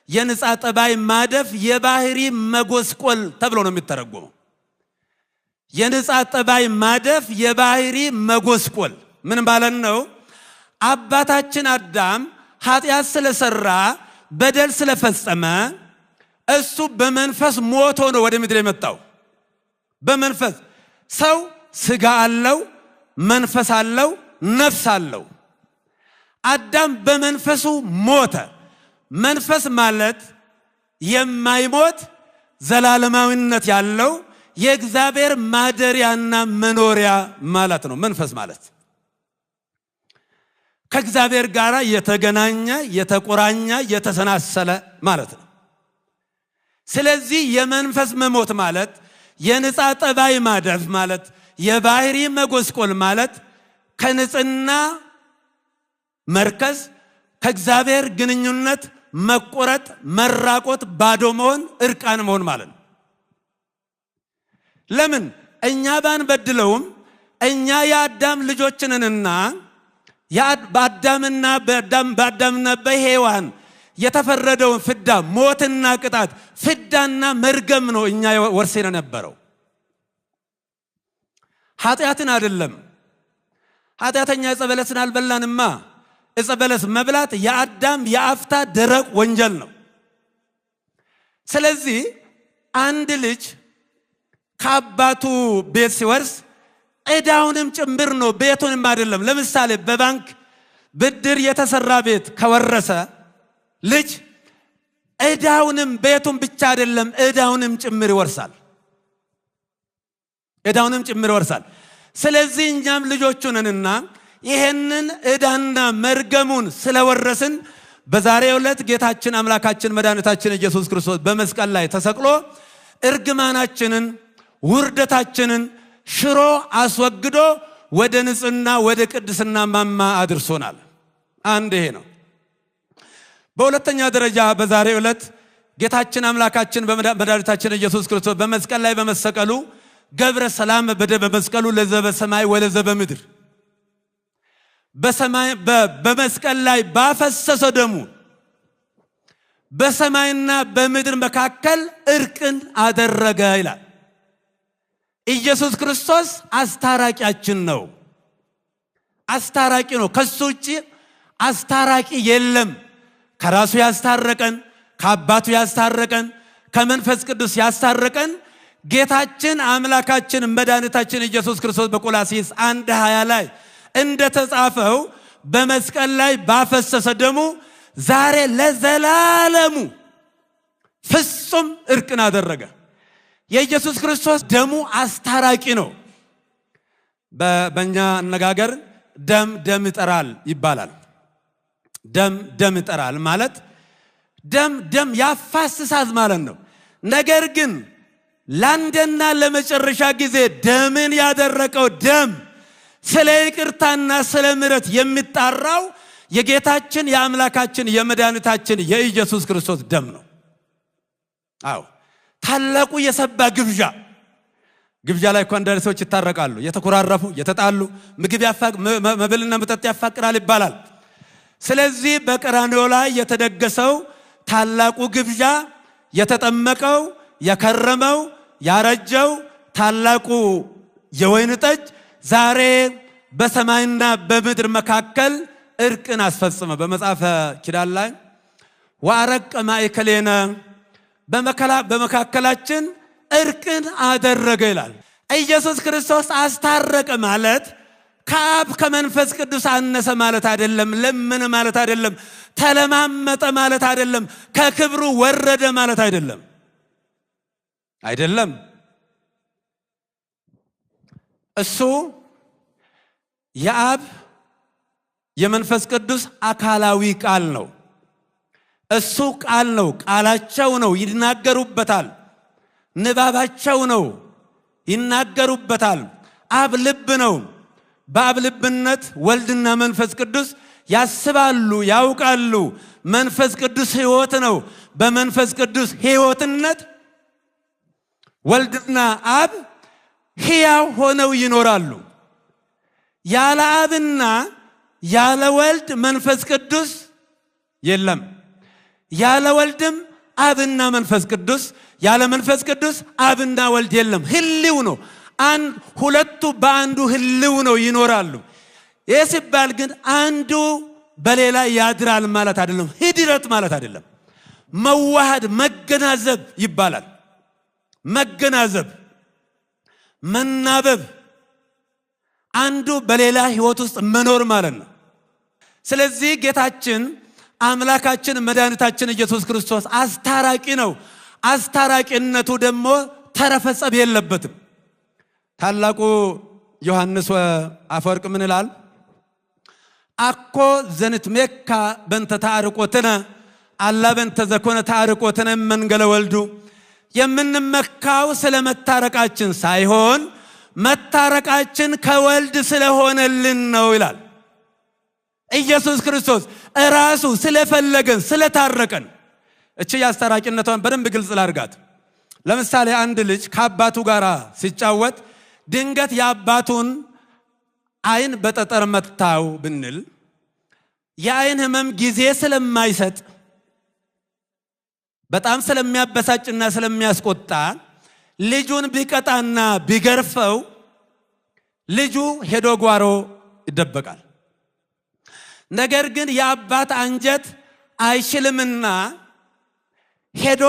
የንጻ ጠባይ ማደፍ የባህሪ መጎስቆል ተብሎ ነው የሚተረጎመው። የንጻ ጠባይ ማደፍ የባህሪ መጎስቆል ምን ማለት ነው? አባታችን አዳም ኃጢአት ስለሰራ በደል ስለፈጸመ እሱ በመንፈስ ሞቶ ነው ወደ ምድር የመጣው። በመንፈስ ሰው ሥጋ አለው፣ መንፈስ አለው፣ ነፍስ አለው። አዳም በመንፈሱ ሞተ። መንፈስ ማለት የማይሞት ዘላለማዊነት ያለው የእግዚአብሔር ማደሪያና መኖሪያ ማለት ነው። መንፈስ ማለት ከእግዚአብሔር ጋር የተገናኘ የተቆራኘ የተሰናሰለ ማለት ነው። ስለዚህ የመንፈስ መሞት ማለት የንጻ ጠባይ ማደፍ ማለት የባህሪ መጎስቆል ማለት ከንጽህና መርከስ ከእግዚአብሔር ግንኙነት መቆረጥ መራቆት ባዶ መሆን እርቃን መሆን ማለት ነው። ለምን እኛ ባንበድለውም እኛ የአዳም ልጆችንና በአዳምና በሔዋን የተፈረደውን ፍዳ ሞትና ቅጣት ፍዳና መርገም ነው እኛ ወርሰን ነበረው። ኃጢአትን አይደለም። ኃጢአተኛ ዕፀ በለስን አልበላንማ። ዕፀ በለስ መብላት የአዳም የአፍታ ደረቅ ወንጀል ነው። ስለዚህ አንድ ልጅ ከአባቱ ቤት ሲወርስ ዕዳውንም ጭምር ነው፣ ቤቱንም አይደለም። ለምሳሌ በባንክ ብድር የተሰራ ቤት ከወረሰ ልጅ ዕዳውንም ቤቱን ብቻ አይደለም ዕዳውንም ጭምር ይወርሳል። ዕዳውንም ጭምር ይወርሳል። ስለዚህ እኛም ልጆቹ ነንና ይሄንን ዕዳና መርገሙን ስለወረስን በዛሬው ዕለት ጌታችን አምላካችን መድኃኒታችን ኢየሱስ ክርስቶስ በመስቀል ላይ ተሰቅሎ እርግማናችንን ውርደታችንን ሽሮ አስወግዶ ወደ ንጽህና ወደ ቅድስና ማማ አድርሶናል። አንድ ይሄ ነው። በሁለተኛ ደረጃ በዛሬው ዕለት ጌታችን አምላካችን መድኃኒታችን ኢየሱስ ክርስቶስ በመስቀል ላይ በመሰቀሉ ገብረ ሰላም በመስቀሉ ለዘበ ሰማይ ወለዘበ ምድር በመስቀል ላይ ባፈሰሰ ደሙ በሰማይና በምድር መካከል እርቅን አደረገ ይላል። ኢየሱስ ክርስቶስ አስታራቂያችን ነው። አስታራቂ ነው። ከሱ ውጪ አስታራቂ የለም። ከራሱ ያስታረቀን፣ ከአባቱ ያስታረቀን፣ ከመንፈስ ቅዱስ ያስታረቀን ጌታችን አምላካችን መድኃኒታችን ኢየሱስ ክርስቶስ በቆላስይስ 1:20 ላይ እንደተጻፈው በመስቀል ላይ ባፈሰሰ ደሙ ዛሬ ለዘላለሙ ፍጹም እርቅን አደረገ። የኢየሱስ ክርስቶስ ደሙ አስታራቂ ነው። በእኛ አነጋገር ደም ይጠራል ይባላል። ደም ይጠራል ማለት ደም ያፋስሳል ማለት ነው። ነገር ግን ለአንድና ለመጨረሻ ጊዜ ደምን ያደረቀው ደም ስለ ይቅርታና ስለ ምሕረት የሚጣራው የጌታችን የአምላካችን የመድኃኒታችን የኢየሱስ ክርስቶስ ደም ነው። አዎ ታላቁ የሰባ ግብዣ ላይ እኮ አንዳንድ ሰዎች ይታረቃሉ። የተኮራረፉ የተጣሉ መብልና መጠጥ ያፋቅራል ይባላል። ስለዚህ በቀራንዮ ላይ የተደገሰው ታላቁ ግብዣ የተጠመቀው የከረመው ያረጀው ታላቁ የወይን ጠጅ ዛሬ በሰማይና በምድር መካከል እርቅን አስፈጸመ። በመጽሐፈ ኪዳን ላይ ወአረቀ ማእከሌነ በመካከላችን እርቅን አደረገ ይላል። ኢየሱስ ክርስቶስ አስታረቀ ማለት ከአብ ከመንፈስ ቅዱስ አነሰ ማለት አይደለም። ለምን ማለት አይደለም። ተለማመጠ ማለት አይደለም። ከክብሩ ወረደ ማለት አይደለም። እሱ የአብ የመንፈስ ቅዱስ አካላዊ ቃል ነው። እሱ ቃል ነው፣ ቃላቸው ነው፣ ይናገሩበታል። ንባባቸው ነው፣ ይናገሩበታል። አብ ልብ ነው። በአብ ልብነት ወልድና መንፈስ ቅዱስ ያስባሉ፣ ያውቃሉ። መንፈስ ቅዱስ ሕይወት ነው። በመንፈስ ቅዱስ ሕይወትነት ወልድና አብ ሕያው ሆነው ይኖራሉ። ያለ አብና ያለ ወልድ መንፈስ ቅዱስ የለም። ያለ ወልድም አብና መንፈስ ቅዱስ፣ ያለ መንፈስ ቅዱስ አብና ወልድ የለም። ህልው ነው። ሁለቱ በአንዱ ህልው ነው ይኖራሉ። ይህ ሲባል ግን አንዱ በሌላ ያድራል ማለት አይደለም። ህድረት ማለት አይደለም። መዋሃድ፣ መገናዘብ ይባላል። መገናዘብ፣ መናበብ፣ አንዱ በሌላ ህይወት ውስጥ መኖር ማለት ነው። ስለዚህ ጌታችን አምላካችን መድኃኒታችን ኢየሱስ ክርስቶስ አስታራቂ ነው። አስታራቂነቱ ደግሞ ተረፈ ጸብ የለበትም። ታላቁ ዮሐንስ አፈወርቅ ምን ይላል? አኮ ዘንትሜካ በእንተ ተአርቆትነ አላ በእንተ ዘኮነ ተአርቆትነ መንገለ ወልዱ። የምንመካው ስለ መታረቃችን ሳይሆን መታረቃችን ከወልድ ስለሆነልን ነው ይላል። ኢየሱስ ክርስቶስ ራሱ ስለፈለገን ስለታረቀን። እቺ ያስታራቂነቷን በደንብ ግልጽ ላድርጋት። ለምሳሌ አንድ ልጅ ከአባቱ ጋር ሲጫወት ድንገት የአባቱን አይን በጠጠር መታው ብንል የአይን ህመም ጊዜ ስለማይሰጥ በጣም ስለሚያበሳጭና ስለሚያስቆጣ ልጁን ቢቀጣና ቢገርፈው ልጁ ሄዶ ጓሮ ይደበቃል። ነገር ግን የአባት አንጀት አይችልምና ሄዶ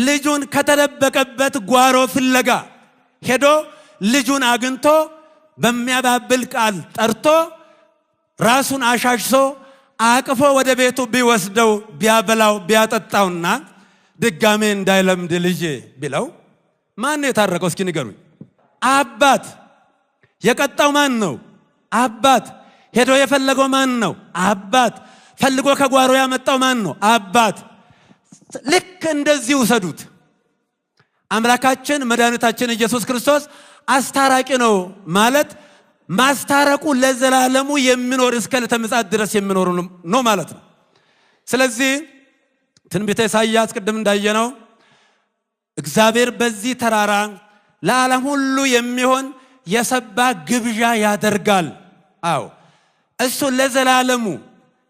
ልጁን ከተደበቀበት ጓሮ ፍለጋ ሄዶ ልጁን አግኝቶ በሚያባብል ቃል ጠርቶ ራሱን አሻሽሶ አቅፎ ወደ ቤቱ ቢወስደው ቢያበላው ቢያጠጣውና ድጋሜ እንዳይለምድ ልጄ ቢለው ማን ነው የታረቀው? እስኪ ንገሩኝ። አባት። የቀጣው ማን ነው? አባት። ሄዶ የፈለገው ማን ነው? አባት። ፈልጎ ከጓሮ ያመጣው ማን ነው? አባት። ልክ እንደዚህ ውሰዱት። አምላካችን መድኃኒታችን ኢየሱስ ክርስቶስ አስታራቂ ነው ማለት ማስታረቁ ለዘላለሙ የሚኖር እስከ ዕለተ ምጽአት ድረስ የሚኖር ነው ማለት ነው። ስለዚህ ትንቢተ ኢሳይያስ ቅድም እንዳየነው እግዚአብሔር በዚህ ተራራ ለዓለም ሁሉ የሚሆን የሰባ ግብዣ ያደርጋል። አዎ እሱ ለዘላለሙ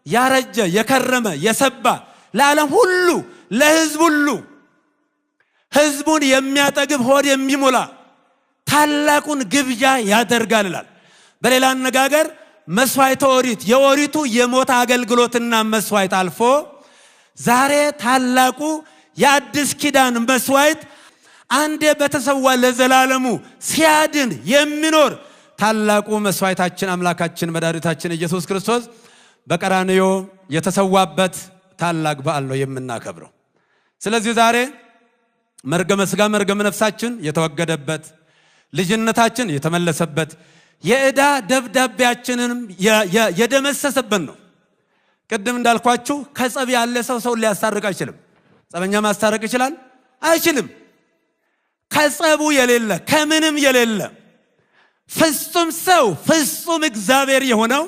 ያረጀ የከረመ የሰባ ለዓለም ሁሉ ለሕዝብ ሁሉ ሕዝቡን የሚያጠግብ ሆድ የሚሞላ ታላቁን ግብዣ ያደርጋል ይላል። በሌላ አነጋገር መስዋዕተ ኦሪት የኦሪቱ የሞት አገልግሎትና መስዋዕት አልፎ ዛሬ ታላቁ የአዲስ ኪዳን መስዋዕት አንዴ በተሰዋ ለዘላለሙ ሲያድን የሚኖር ታላቁ መስዋዕታችን አምላካችን መድኃኒታችን ኢየሱስ ክርስቶስ በቀራንዮ የተሰዋበት ታላቅ በዓል ነው የምናከብረው። ስለዚህ ዛሬ መርገመ ሥጋ መርገመ ነፍሳችን የተወገደበት፣ ልጅነታችን የተመለሰበት፣ የዕዳ ደብዳቤያችንን የደመሰሰበት ነው። ቅድም እንዳልኳችሁ ከጸብ ያለ ሰው ሊያስታርቅ አይችልም። ጸበኛ ማስታረቅ ይችላል? አይችልም። ከጸቡ የሌለ ከምንም የሌለ ፍጹም ሰው ፍጹም እግዚአብሔር የሆነው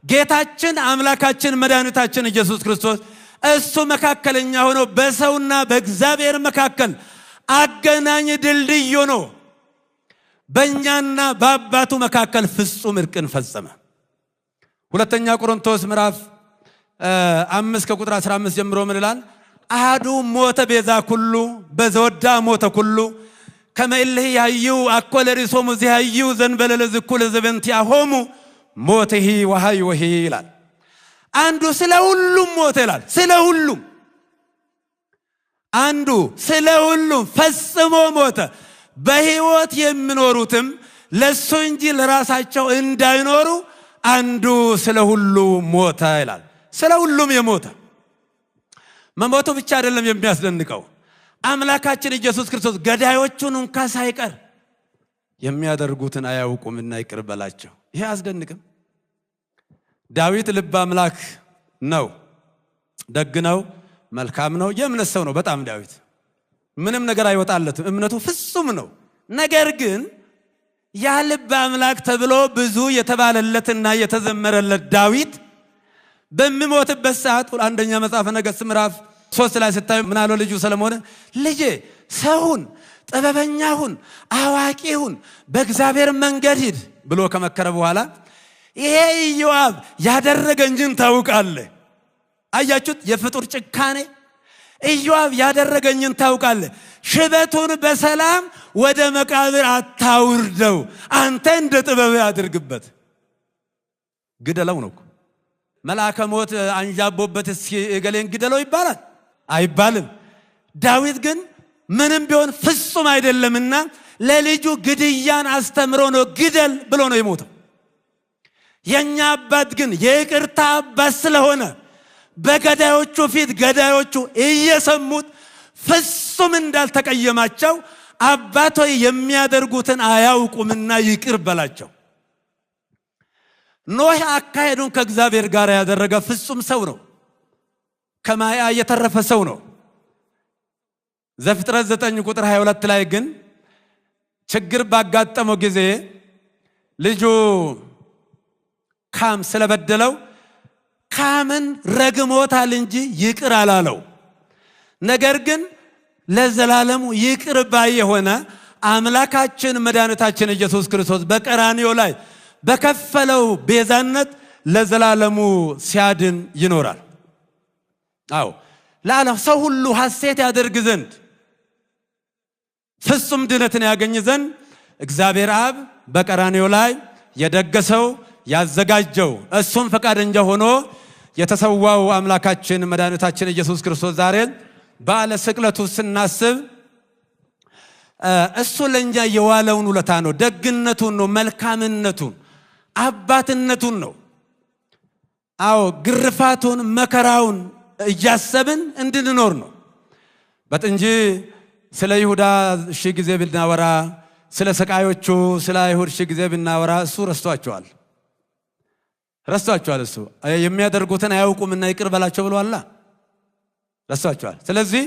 ጌታችን አምላካችን መድኃኒታችን ኢየሱስ ክርስቶስ እሱ መካከለኛ ሆኖ በሰውና በእግዚአብሔር መካከል አገናኝ ድልድይ ሆኖ በእኛና በአባቱ መካከል ፍጹም እርቅን ፈጸመ። ሁለተኛ ቆሮንቶስ ምዕራፍ 5 ከቁጥር 15 ጀምሮ ምን ይላል? አሐዱ ሞተ ቤዛ ኩሉ በዘወዳ ሞተ ኩሉ ከመይልህ ያዩ አኮለሪሶሙ ዚያዩ ዘንበለለ ዝኩል ዘበንቲያሆሙ ሞተሂ ወሃይ ወሂ ይላል። አንዱ ስለ ሁሉም ሞተ ይላል። ስለ ሁሉም አንዱ ስለ ሁሉም ፈጽሞ ሞተ። በሕይወት የሚኖሩትም ለሱ እንጂ ለራሳቸው እንዳይኖሩ አንዱ ስለ ሁሉ ሞተ ይላል። ስለ ሁሉም የሞተ መሞቱ ብቻ አይደለም የሚያስደንቀው፣ አምላካችን ኢየሱስ ክርስቶስ ገዳዮቹን እንኳን ሳይቀር የሚያደርጉትን አያውቁምና ይቅር በላቸው። ይሄ አስደንቅም። ዳዊት ልበ አምላክ ነው፣ ደግ ነው፣ መልካም ነው፣ የእምነት ሰው ነው። በጣም ዳዊት ምንም ነገር አይወጣለትም፣ እምነቱ ፍጹም ነው። ነገር ግን ያ ልበ አምላክ ተብሎ ብዙ የተባለለትና የተዘመረለት ዳዊት በሚሞትበት ሰዓት አንደኛ መጽሐፈ ነገሥት ምዕራፍ 3 ላይ ስታዩ ምን አለው ልጁ ሰለሞን? ልጄ ሰውን ጥበበኛሁን አዋቂሁን በእግዚአብሔር መንገድ ሂድ ብሎ ከመከረ በኋላ ይሄ ኢዮአብ ያደረገኝን ታውቃለህ። አያችሁት? የፍጡር ጭካኔ። ኢዮአብ ያደረገኝን ታውቃለህ፣ ሽበቱን በሰላም ወደ መቃብር አታውርደው፣ አንተ እንደ ጥበብ አድርግበት። ግደለው ነው። መልአከ ሞት አንዣቦበት እስኪ እገሌን ግደለው ይባላል? አይባልም። ዳዊት ግን ምንም ቢሆን ፍጹም አይደለምና ለልጁ ግድያን አስተምሮ ነው ግደል ብሎ ነው የሞተው። የኛ አባት ግን የይቅርታ አባት ስለሆነ በገዳዮቹ ፊት ገዳዮቹ እየሰሙት ፍጹም እንዳልተቀየማቸው አባት ሆይ የሚያደርጉትን አያውቁምና ይቅር በላቸው። ኖህ አካሄዱን ከእግዚአብሔር ጋር ያደረገ ፍጹም ሰው ነው፣ ከማያ የተረፈ ሰው ነው። ዘፍጥረት 9 ቁጥር 22 ላይ ግን ችግር ባጋጠመው ጊዜ ልጁ ካም ስለበደለው ካምን ረግሞታል እንጂ ይቅር አላለው። ነገር ግን ለዘላለሙ ይቅር ባይ የሆነ አምላካችን መድኃኒታችን ኢየሱስ ክርስቶስ በቀራንዮ ላይ በከፈለው ቤዛነት ለዘላለሙ ሲያድን ይኖራል። አዎ ለዓለም ሰው ሁሉ ሐሴት ያደርግ ዘንድ ፍጹም ድነትን ያገኝ ዘንድ እግዚአብሔር አብ በቀራንዮ ላይ የደገሰው ያዘጋጀው እሱም ፈቃደኛ ሆኖ የተሰዋው አምላካችን መድኃኒታችን ኢየሱስ ክርስቶስ ዛሬ በዓለ ስቅለቱ ስናስብ እሱ ለኛ የዋለውን ውለታ ነው፣ ደግነቱን ነው፣ መልካምነቱን፣ አባትነቱን ነው። አዎ ግርፋቱን መከራውን እያሰብን እንድንኖር ነው። በጥንጂ ስለ ይሁዳ ሺህ ጊዜ ብናወራ፣ ስለ ሰቃዮቹ ስለ አይሁድ ሺህ ጊዜ ብናወራ እሱ ረስቷቸዋል። እሱ የሚያደርጉትን አያውቁምና ይቅር በላቸው ብሏል። ረስቷቸዋል። ስለዚህ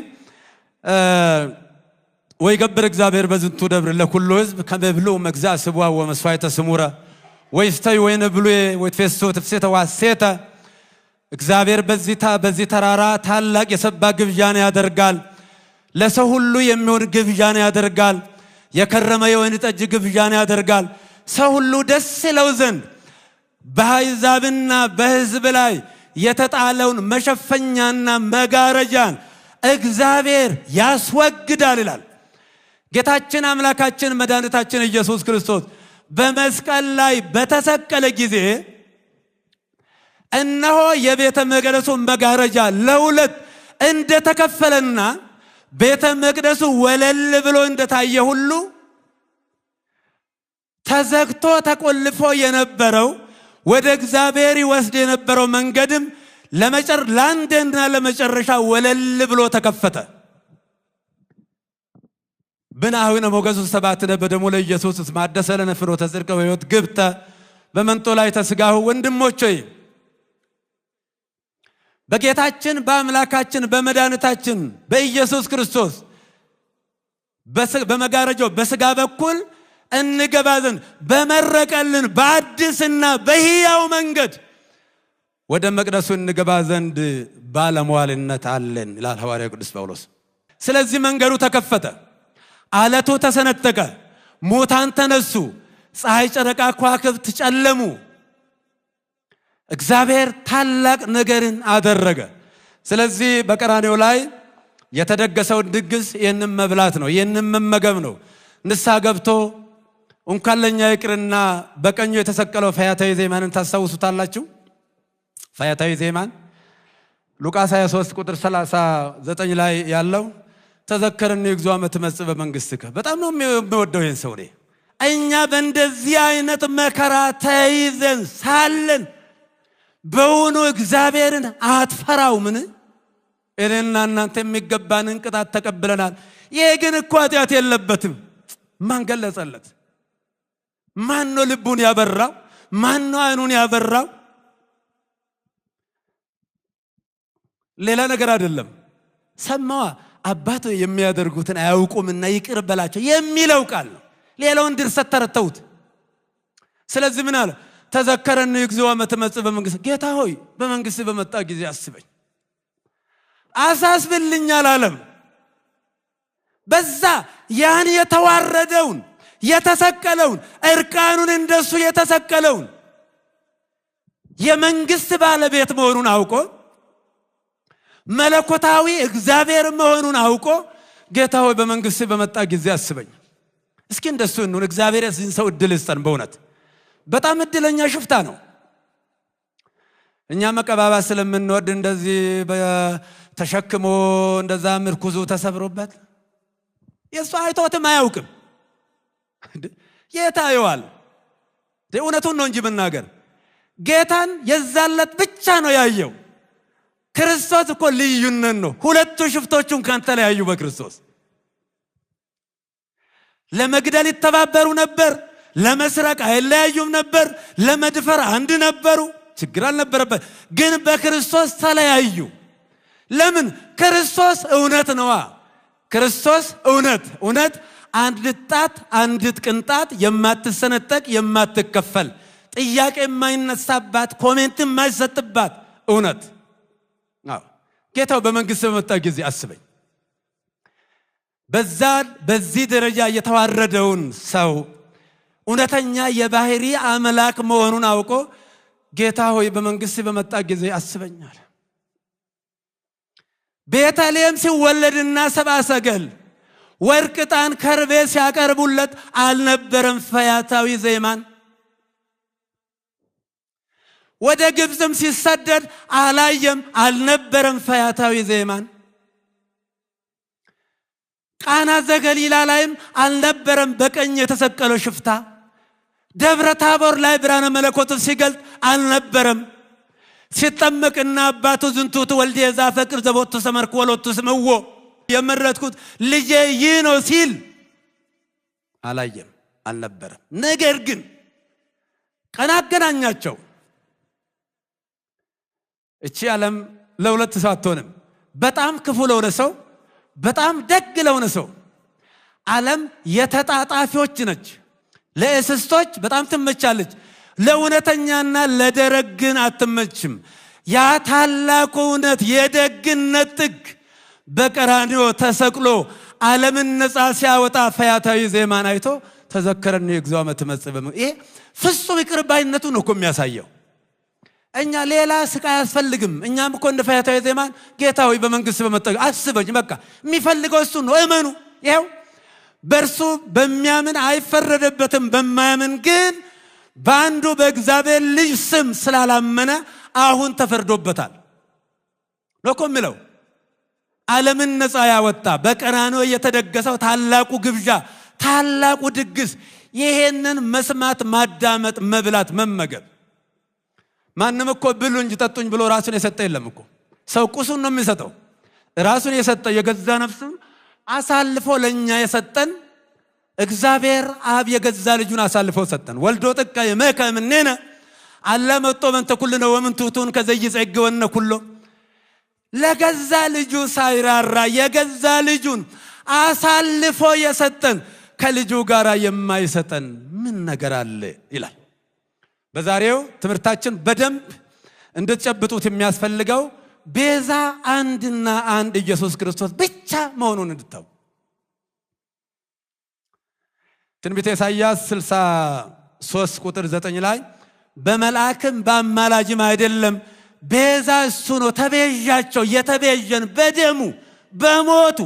ወይ ገብር እግዚአብሔር በዝንቱ ደብር ለኩሉ ሕዝብ ከመብሉ መግዛ ስቡአ ወመስዋዕተ ስሙረ ወይስተይ ወይነ ብሉ ወይትፈሱ ተፍሴተ ዋሴተ። እግዚአብሔር በዚህ ተራራ ታላቅ የሰባ ግብዣን ያደርጋል። ለሰው ሁሉ የሚሆን ግብዣን ያደርጋል። የከረመ የወይን ጠጅ ግብዣን ያደርጋል። ሰው ሁሉ ደስ ይለው ዘንድ በአሕዛብና በሕዝብ ላይ የተጣለውን መሸፈኛና መጋረጃን እግዚአብሔር ያስወግዳል ይላል። ጌታችን አምላካችን መድኃኒታችን ኢየሱስ ክርስቶስ በመስቀል ላይ በተሰቀለ ጊዜ እነሆ የቤተ መቅደሱ መጋረጃ ለሁለት እንደተከፈለና ቤተ መቅደሱ ወለል ብሎ እንደታየ ሁሉ ተዘግቶ ተቆልፎ የነበረው ወደ እግዚአብሔር ይወስድ የነበረው መንገድም ለአንዴና ለመጨረሻ ወለል ብሎ ተከፈተ። ብናዊነ ሞገሱ ሰባትነ በደሙ ለኢየሱስ ማደሰ ለነ ፍኖተ ጽድቅ ወሕይወት ግብተ በመንጦ ላይ ተስጋሁ። ወንድሞቼ በጌታችን በአምላካችን በመድኃኒታችን በኢየሱስ ክርስቶስ በመጋረጃው በስጋ በኩል እንገባ ዘንድ በመረቀልን በአዲስና በሕያው መንገድ ወደ መቅደሱ እንገባ ዘንድ ባለሟልነት አለን ይላል ሐዋርያው ቅዱስ ጳውሎስ። ስለዚህ መንገዱ ተከፈተ፣ አለቱ ተሰነጠቀ፣ ሙታን ተነሱ፣ ፀሐይ፣ ጨረቃ፣ ከዋክብት ጨለሙ። እግዚአብሔር ታላቅ ነገርን አደረገ። ስለዚህ በቀራንዮ ላይ የተደገሰው ድግስ ይህንን መብላት ነው፣ ይህንን መመገብ ነው። ንስሐ ገብቶ እንኳን ለኛ ይቅርና በቀኙ የተሰቀለው ፈያታዊ ዜማንን ታስታውሱታላችሁ። ፈያታዊ ዜማን ሉቃስ 23 ቁጥር 39 ላይ ያለው ተዘከረኒ እግዚኦ አመ ትመጽእ በመንግሥትከ። በጣም ነው የሚወደው ይህን ሰው። እኛ በእንደዚህ አይነት መከራ ተይዘን ሳለን በእውኑ እግዚአብሔርን አትፈራውምን? እኔና እናንተ የሚገባንን ቅጣት ተቀብለናል። ይሄ ግን እኮ ኃጢአት የለበትም። ማን ገለጸለት? ማን ነው ልቡን ያበራው? ማን ነው አይኑን ያበራው? ሌላ ነገር አይደለም። ሰማዋ አባቶ የሚያደርጉትን አያውቁምና ይቅር በላቸው የሚለው ቃል ነው። ሌላውን ድርሰት ተረተውት። ስለዚህ ምን አለ? ተዘከረን እግዚኦ መትመጽእ በመንግስት። ጌታ ሆይ በመንግስት በመጣ ጊዜ አስበኝ፣ አሳስብልኝ አላለም። በዛ ያን የተዋረደውን የተሰቀለውን እርቃኑን እንደሱ የተሰቀለውን የመንግስት ባለቤት መሆኑን አውቆ መለኮታዊ እግዚአብሔር መሆኑን አውቆ ጌታ ሆይ በመንግስት በመጣ ጊዜ አስበኝ። እስኪ እንደሱ እንሁን። እግዚአብሔር የዚህን ሰው እድል ይስጠን። በእውነት በጣም እድለኛ ሽፍታ ነው። እኛ መቀባባት ስለምንወድ እንደዚህ ተሸክሞ እንደዛ ምርኩዙ ተሰብሮበት የሱ አይቶትም አያውቅም። የታየዋል። እውነቱን ነው እንጂ መናገር ጌታን የዛለት ብቻ ነው ያየው። ክርስቶስ እኮ ልዩነት ነው። ሁለቱ ሽፍቶቹን ካንተ ለያዩ በክርስቶስ ለመግደል ይተባበሩ ነበር፣ ለመስረቅ አይለያዩም ነበር፣ ለመድፈር አንድ ነበሩ፣ ችግር አልነበረበት። ግን በክርስቶስ ተለያዩ። ለምን? ክርስቶስ እውነት ነዋ። ክርስቶስ እውነት አንዲት ጣት አንዲት ቅንጣት የማትሰነጠቅ የማትከፈል ጥያቄ የማይነሳባት ኮሜንት የማይሰጥባት እውነት። ጌታው በመንግስት በመጣ ጊዜ አስበኝ። በዚህ ደረጃ የተዋረደውን ሰው እውነተኛ የባህሪ አምላክ መሆኑን አውቆ ጌታ ሆይ በመንግስት በመጣ ጊዜ አስበኛል። ቤተልሔም ሲወለድና ሰብአ ሰገል ወርቅ፣ ዕጣን፣ ከርቤ ሲያቀርቡለት አልነበረም ፈያታዊ ዜማን? ወደ ግብፅም ሲሰደድ አላየም አልነበረም ፈያታዊ ዜማን? ቃና ዘገሊላ ላይም አልነበረም በቀኝ የተሰቀለው ሽፍታ? ደብረ ታቦር ላይ ብርሃነ መለኮት ሲገልጥ አልነበረም? ሲጠመቅና አባቱ ዝንቱ ወልዴ ዘአፈቅር ዘቦቱ ሰመርኩ ወሎቱ ስምዎ የመረጥኩት ልጄ ይህ ነው ሲል አላየም አልነበረም? ነገር ግን ቀን አገናኛቸው። እቺ ዓለም ለሁለት ሰው አትሆንም። በጣም ክፉ ለሆነ ሰው፣ በጣም ደግ ለሆነ ሰው ዓለም የተጣጣፊዎች ነች። ለእስስቶች በጣም ትመቻለች፣ ለእውነተኛና ለደረግ ግን አትመችም። ያ ታላቁ እውነት የደግነት ጥግ በቀራንዮ ተሰቅሎ ዓለምን ነፃ ሲያወጣ ፈያታዊ ዜማን አይቶ ተዘከረን እግዚኦ መትመጽእ በመንግስት። ይሄ ፍጹም ይቅር ባይነቱን ነው እኮ የሚያሳየው። እኛ ሌላ ስቃይ አያስፈልግም። እኛም እኮ እንደ ፈያታዊ ዜማን ጌታ ሆይ በመንግስት በመጣ አስበኝ፣ በቃ የሚፈልገው እሱ ነው። እመኑ። ይሄው በእርሱ በሚያምን አይፈረደበትም፣ በማያምን ግን በአንዱ በእግዚአብሔር ልጅ ስም ስላላመነ አሁን ተፈርዶበታል ነው እኮ የሚለው። ዓለምን ነፃ ያወጣ በቀራንዮ የተደገሰው ታላቁ ግብዣ፣ ታላቁ ድግስ፣ ይሄንን መስማት፣ ማዳመጥ፣ መብላት፣ መመገብ። ማንም እኮ ብሉ እንጂ ጠጡኝ ብሎ ራሱን የሰጠ የለም እኮ። ሰው ቁሱን ነው የሚሰጠው። ራሱን የሰጠ የገዛ ነፍሱን አሳልፎ ለኛ የሰጠን እግዚአብሔር አብ የገዛ ልጁን አሳልፎ ሰጠን። ወልዶ ጥቀ የመከ ምኔነ አለ መጥቶ በእንተ ኩልነ ወምንቱቱን ከዘይጸግወነ ኩሎ። ለገዛ ልጁ ሳይራራ የገዛ ልጁን አሳልፎ የሰጠን ከልጁ ጋር የማይሰጠን ምን ነገር አለ ይላል። በዛሬው ትምህርታችን በደንብ እንድትጨብጡት የሚያስፈልገው ቤዛ አንድና አንድ ኢየሱስ ክርስቶስ ብቻ መሆኑን እንድታው። ትንቢተ ኢሳይያስ 63 ቁጥር 9 ላይ በመልአክም በአማላጅም አይደለም ቤዛ እሱ ነው፣ ተቤዣቸው፣ የተቤዠን በደሙ በሞቱ።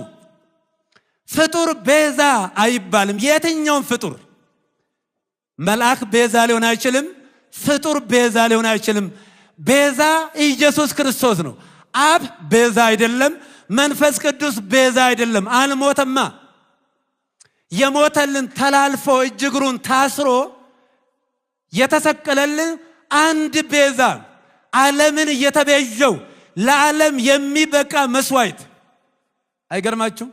ፍጡር ቤዛ አይባልም። የትኛውም ፍጡር መልአክ ቤዛ ሊሆን አይችልም። ፍጡር ቤዛ ሊሆን አይችልም። ቤዛ ኢየሱስ ክርስቶስ ነው። አብ ቤዛ አይደለም። መንፈስ ቅዱስ ቤዛ አይደለም። አልሞተማ። የሞተልን ተላልፎ እጅግሩን ታስሮ የተሰቀለልን አንድ ቤዛ ዓለምን የተቤዠው ለዓለም የሚበቃ መስዋዕት አይገርማችሁ?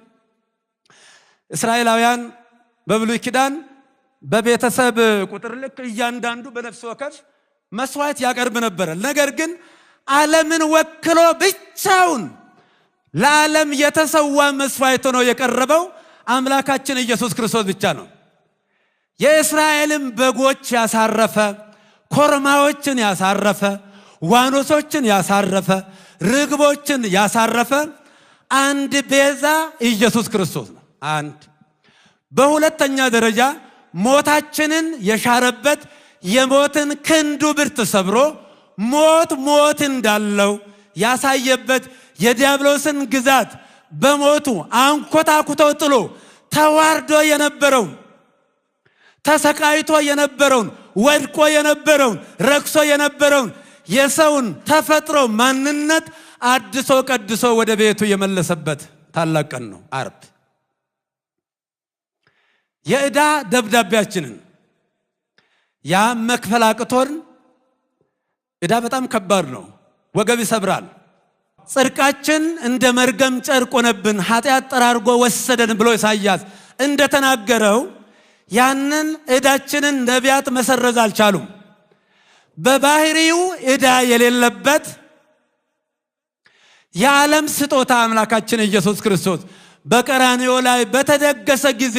እስራኤላውያን በብሉይ ኪዳን በቤተሰብ ቁጥር ልክ እያንዳንዱ በነፍስ ወከፍ መስዋዕት ያቀርብ ነበር። ነገር ግን ዓለምን ወክሎ ብቻውን ለዓለም የተሰዋ መስዋዕት ነው የቀረበው አምላካችን ኢየሱስ ክርስቶስ ብቻ ነው። የእስራኤልን በጎች ያሳረፈ፣ ኮርማዎችን ያሳረፈ፣ ዋኖሶችን ያሳረፈ፣ ርግቦችን ያሳረፈ አንድ ቤዛ ኢየሱስ ክርስቶስ ነው። አንድ በሁለተኛ ደረጃ ሞታችንን የሻረበት የሞትን ክንዱ ብርት ሰብሮ ሞት እንዳለው ያሳየበት የዲያብሎስን ግዛት በሞቱ አንኮታኩቶ ጥሎ ተዋርዶ የነበረውን ተሰቃይቶ የነበረውን ወድቆ የነበረውን ረክሶ የነበረውን የሰውን ተፈጥሮ ማንነት አድሶ ቀድሶ ወደ ቤቱ የመለሰበት ታላቅ ቀን ነው ዓርብ። የዕዳ ደብዳቤያችንን ያ መክፈል አቅቶን፣ ዕዳ በጣም ከባድ ነው፣ ወገብ ይሰብራል። ጽድቃችን እንደ መርገም ጨርቅ ሆነብን፣ ኃጢአት ጠራርጎ ወሰደን ብሎ ኢሳይያስ እንደተናገረው ያንን ዕዳችንን ነቢያት መሰረዝ አልቻሉም። በባህሪው ዕዳ የሌለበት የዓለም ስጦታ አምላካችን ኢየሱስ ክርስቶስ በቀራንዮ ላይ በተደገሰ ጊዜ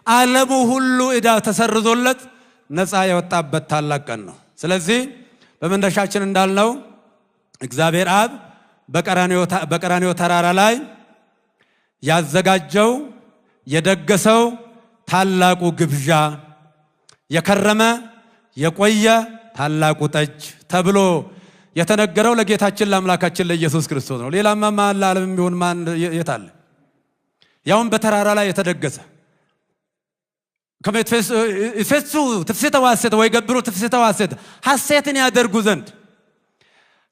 ዓለሙ ሁሉ ዕዳ ተሰርዞለት ነፃ የወጣበት ታላቅ ቀን ነው። ስለዚህ በመንደሻችን እንዳልነው እግዚአብሔር አብ በቀራንዮ ተራራ ላይ ያዘጋጀው የደገሰው ታላቁ ግብዣ የከረመ የቆየ ታላቁ ጠጅ ተብሎ የተነገረው ለጌታችን ለአምላካችን ለኢየሱስ ክርስቶስ ነው። ሌላማ ማን ለዓለም ቢሆን ማን የታለ? ያውም በተራራ ላይ የተደገሰ ከመትፈሱ ትፍስተ ዋሰተ ወይ ገብሩ ትፍስተ ዋሰተ ሐሴትን ያደርጉ ዘንድ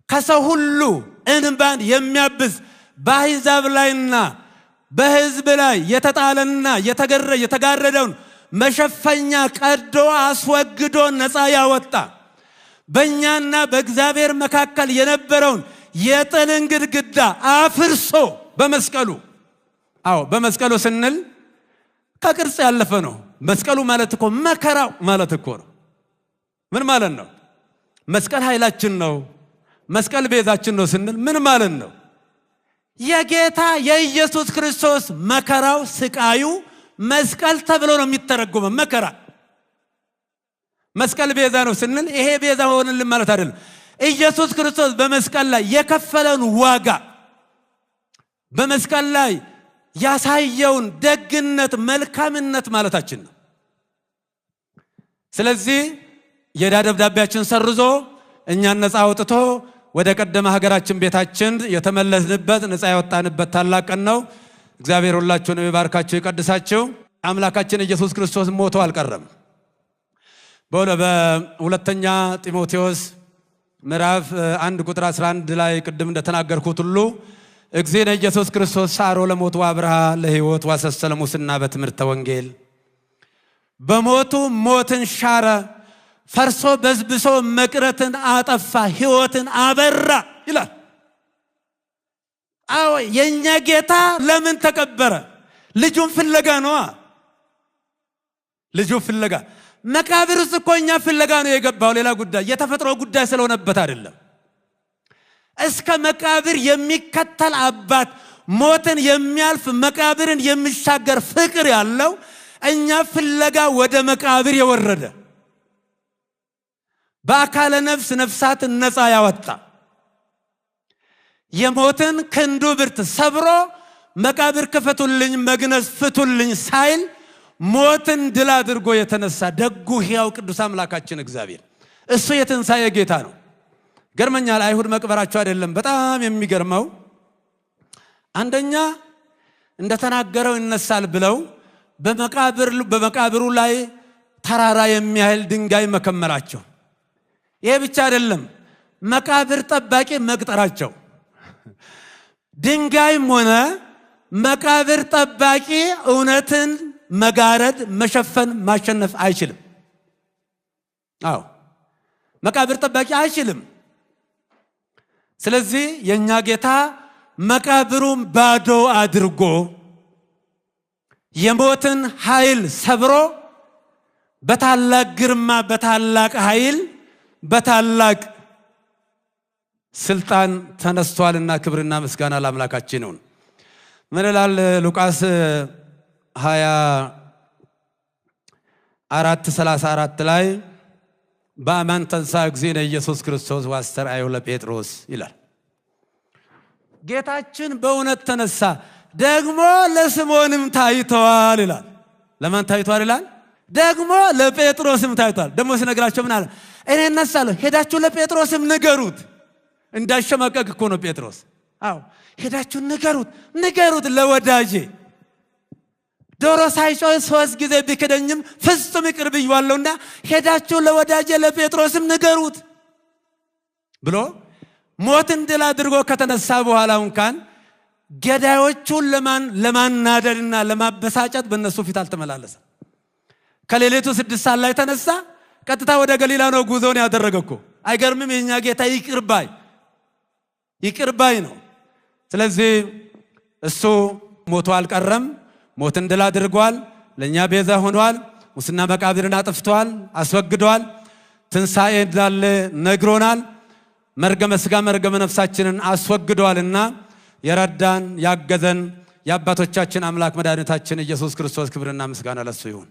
ከሰው ሁሉ እንባን የሚያብስ በአሕዛብ ላይና በሕዝብ ላይ የተጣለና የተጋረደውን መሸፈኛ ቀዶ አስወግዶ ነፃ ያወጣ በእኛና በእግዚአብሔር መካከል የነበረውን የጥልን ግድግዳ አፍርሶ በመስቀሉ በመስቀሉ ስንል ከቅርጽ ያለፈ ነው። መስቀሉ ማለት እኮ መከራው ማለት እኮ ነው። ምን ማለት ነው? መስቀል ኃይላችን ነው፣ መስቀል ቤዛችን ነው ስንል ምን ማለት ነው? የጌታ የኢየሱስ ክርስቶስ መከራው ስቃዩ መስቀል ተብሎ ነው የሚተረጎመው። መከራ መስቀል ቤዛ ነው ስንል ይሄ ቤዛ ሆነልን ማለት አይደለም። ኢየሱስ ክርስቶስ በመስቀል ላይ የከፈለውን ዋጋ በመስቀል ላይ ያሳየውን ደግነት መልካምነት ማለታችን ነው። ስለዚህ የዕዳ ደብዳቤያችን ሰርዞ እኛን ነፃ አውጥቶ ወደ ቀደመ ሀገራችን ቤታችን የተመለስንበት ነፃ ያወጣንበት ታላቅ ቀን ነው። እግዚአብሔር ሁላችሁንም ይባርካችሁ ይቀድሳችሁ። አምላካችን ኢየሱስ ክርስቶስ ሞቶ አልቀረም። በሁለተኛ ጢሞቴዎስ ምዕራፍ 1 ቁጥር 11 ላይ ቅድም እንደተናገርኩት ሁሉ እግዚእነ ኢየሱስ ክርስቶስ ሳሮ ለሞቱ አብርሃ ለሕይወት ዋሰሰለ ሙስና በትምህርተ ወንጌል በሞቱ ሞትን ሻረ፣ ፈርሶ በዝብሶ መቅረትን አጠፋ፣ ሕይወትን አበራ ይላል። የኛ ጌታ ለምን ተቀበረ? ልጁን ፍለጋ ነው። ልጁን ፍለጋ መቃብር ውስጥ እኮ እኛ ፍለጋ ነው የገባው። ሌላ ጉዳይ የተፈጥሮ ጉዳይ ስለሆነበት አይደለም። እስከ መቃብር የሚከተል አባት፣ ሞትን የሚያልፍ መቃብርን የሚሻገር ፍቅር ያለው እኛ ፍለጋ ወደ መቃብር የወረደ በአካለ ነፍስ ነፍሳትን ነፃ ያወጣ የሞትን ክንዱ ብርት ሰብሮ መቃብር ክፈቱልኝ መግነዝ ፍቱልኝ ሳይል ሞትን ድል አድርጎ የተነሳ ደጉ ሕያው ቅዱስ አምላካችን እግዚአብሔር እሱ የትንሣኤ ጌታ ነው። ገርመኛል። አይሁድ መቅበራቸው አይደለም። በጣም የሚገርመው አንደኛ እንደተናገረው ይነሳል ብለው በመቃብሩ ላይ ተራራ የሚያህል ድንጋይ መከመራቸው። ይሄ ብቻ አይደለም፣ መቃብር ጠባቂ መቅጠራቸው። ድንጋይም ሆነ መቃብር ጠባቂ እውነትን መጋረድ መሸፈን ማሸነፍ አይችልም። አዎ መቃብር ጠባቂ አይችልም። ስለዚህ የኛ ጌታ መቃብሩን ባዶ አድርጎ የሞትን ኃይል ሰብሮ በታላቅ ግርማ በታላቅ ኃይል በታላቅ ስልጣን ተነስቷልና ክብርና ምስጋና ለአምላካችን ይሁን። ምን ይላል ሉቃስ 24:34 ላይ በአማን ተንሳ እግዚእነ ኢየሱስ ክርስቶስ ወአስተርአዮ ለጴጥሮስ ይላል። ጌታችን በእውነት ተነሳ ደግሞ ለስምዖንም ታይቷል ይላል። ለማን ታይቷል ይላል? ደግሞ ለጴጥሮስም ታይቷል። ደግሞ ሲነግራቸው ምን አለ? እኔ እነሳለሁ ሄዳችሁ ለጴጥሮስም ንገሩት። እንዳሸማቀቅ እኮ ነው ጴጥሮስ። አዎ ሄዳችሁ ንገሩት ለወዳጄ ዶሮ ሳይጮህ 3 ጊዜ ቢክደኝም ፍጹም ይቅር ብዬዋለሁና ሄዳችሁ ለወዳጄ ለጴጥሮስም ንገሩት ብሎ ሞትን ድል አድርጎ ከተነሳ በኋላ እንኳን ገዳዮቹን ለማናደድና ለማበሳጨት በእነሱ ፊት አልተመላለሰም። ከሌሊቱ 6 ሰዓት ላይ ተነሳ። ቀጥታ ወደ ገሊላ ነው ጉዞውን ያደረገው። አይገርምም? የኛ ጌታ ይቅር ባይ ነው። ስለዚህ እሱ ሞቶ አልቀረም። ሞትን ድል አድርጓል። ለኛ ቤዛ ሆኗል። ሙስና መቃብርን አጥፍቷል፣ አስወግዷል። ትንሣኤ እንዳለ ነግሮናል። መርገመ ሥጋ መርገመ ነፍሳችንን አስወግዷልና የረዳን ያገዘን የአባቶቻችን አምላክ መድኃኒታችን ኢየሱስ ክርስቶስ ክብርና ምስጋና ለሱ ይሁን።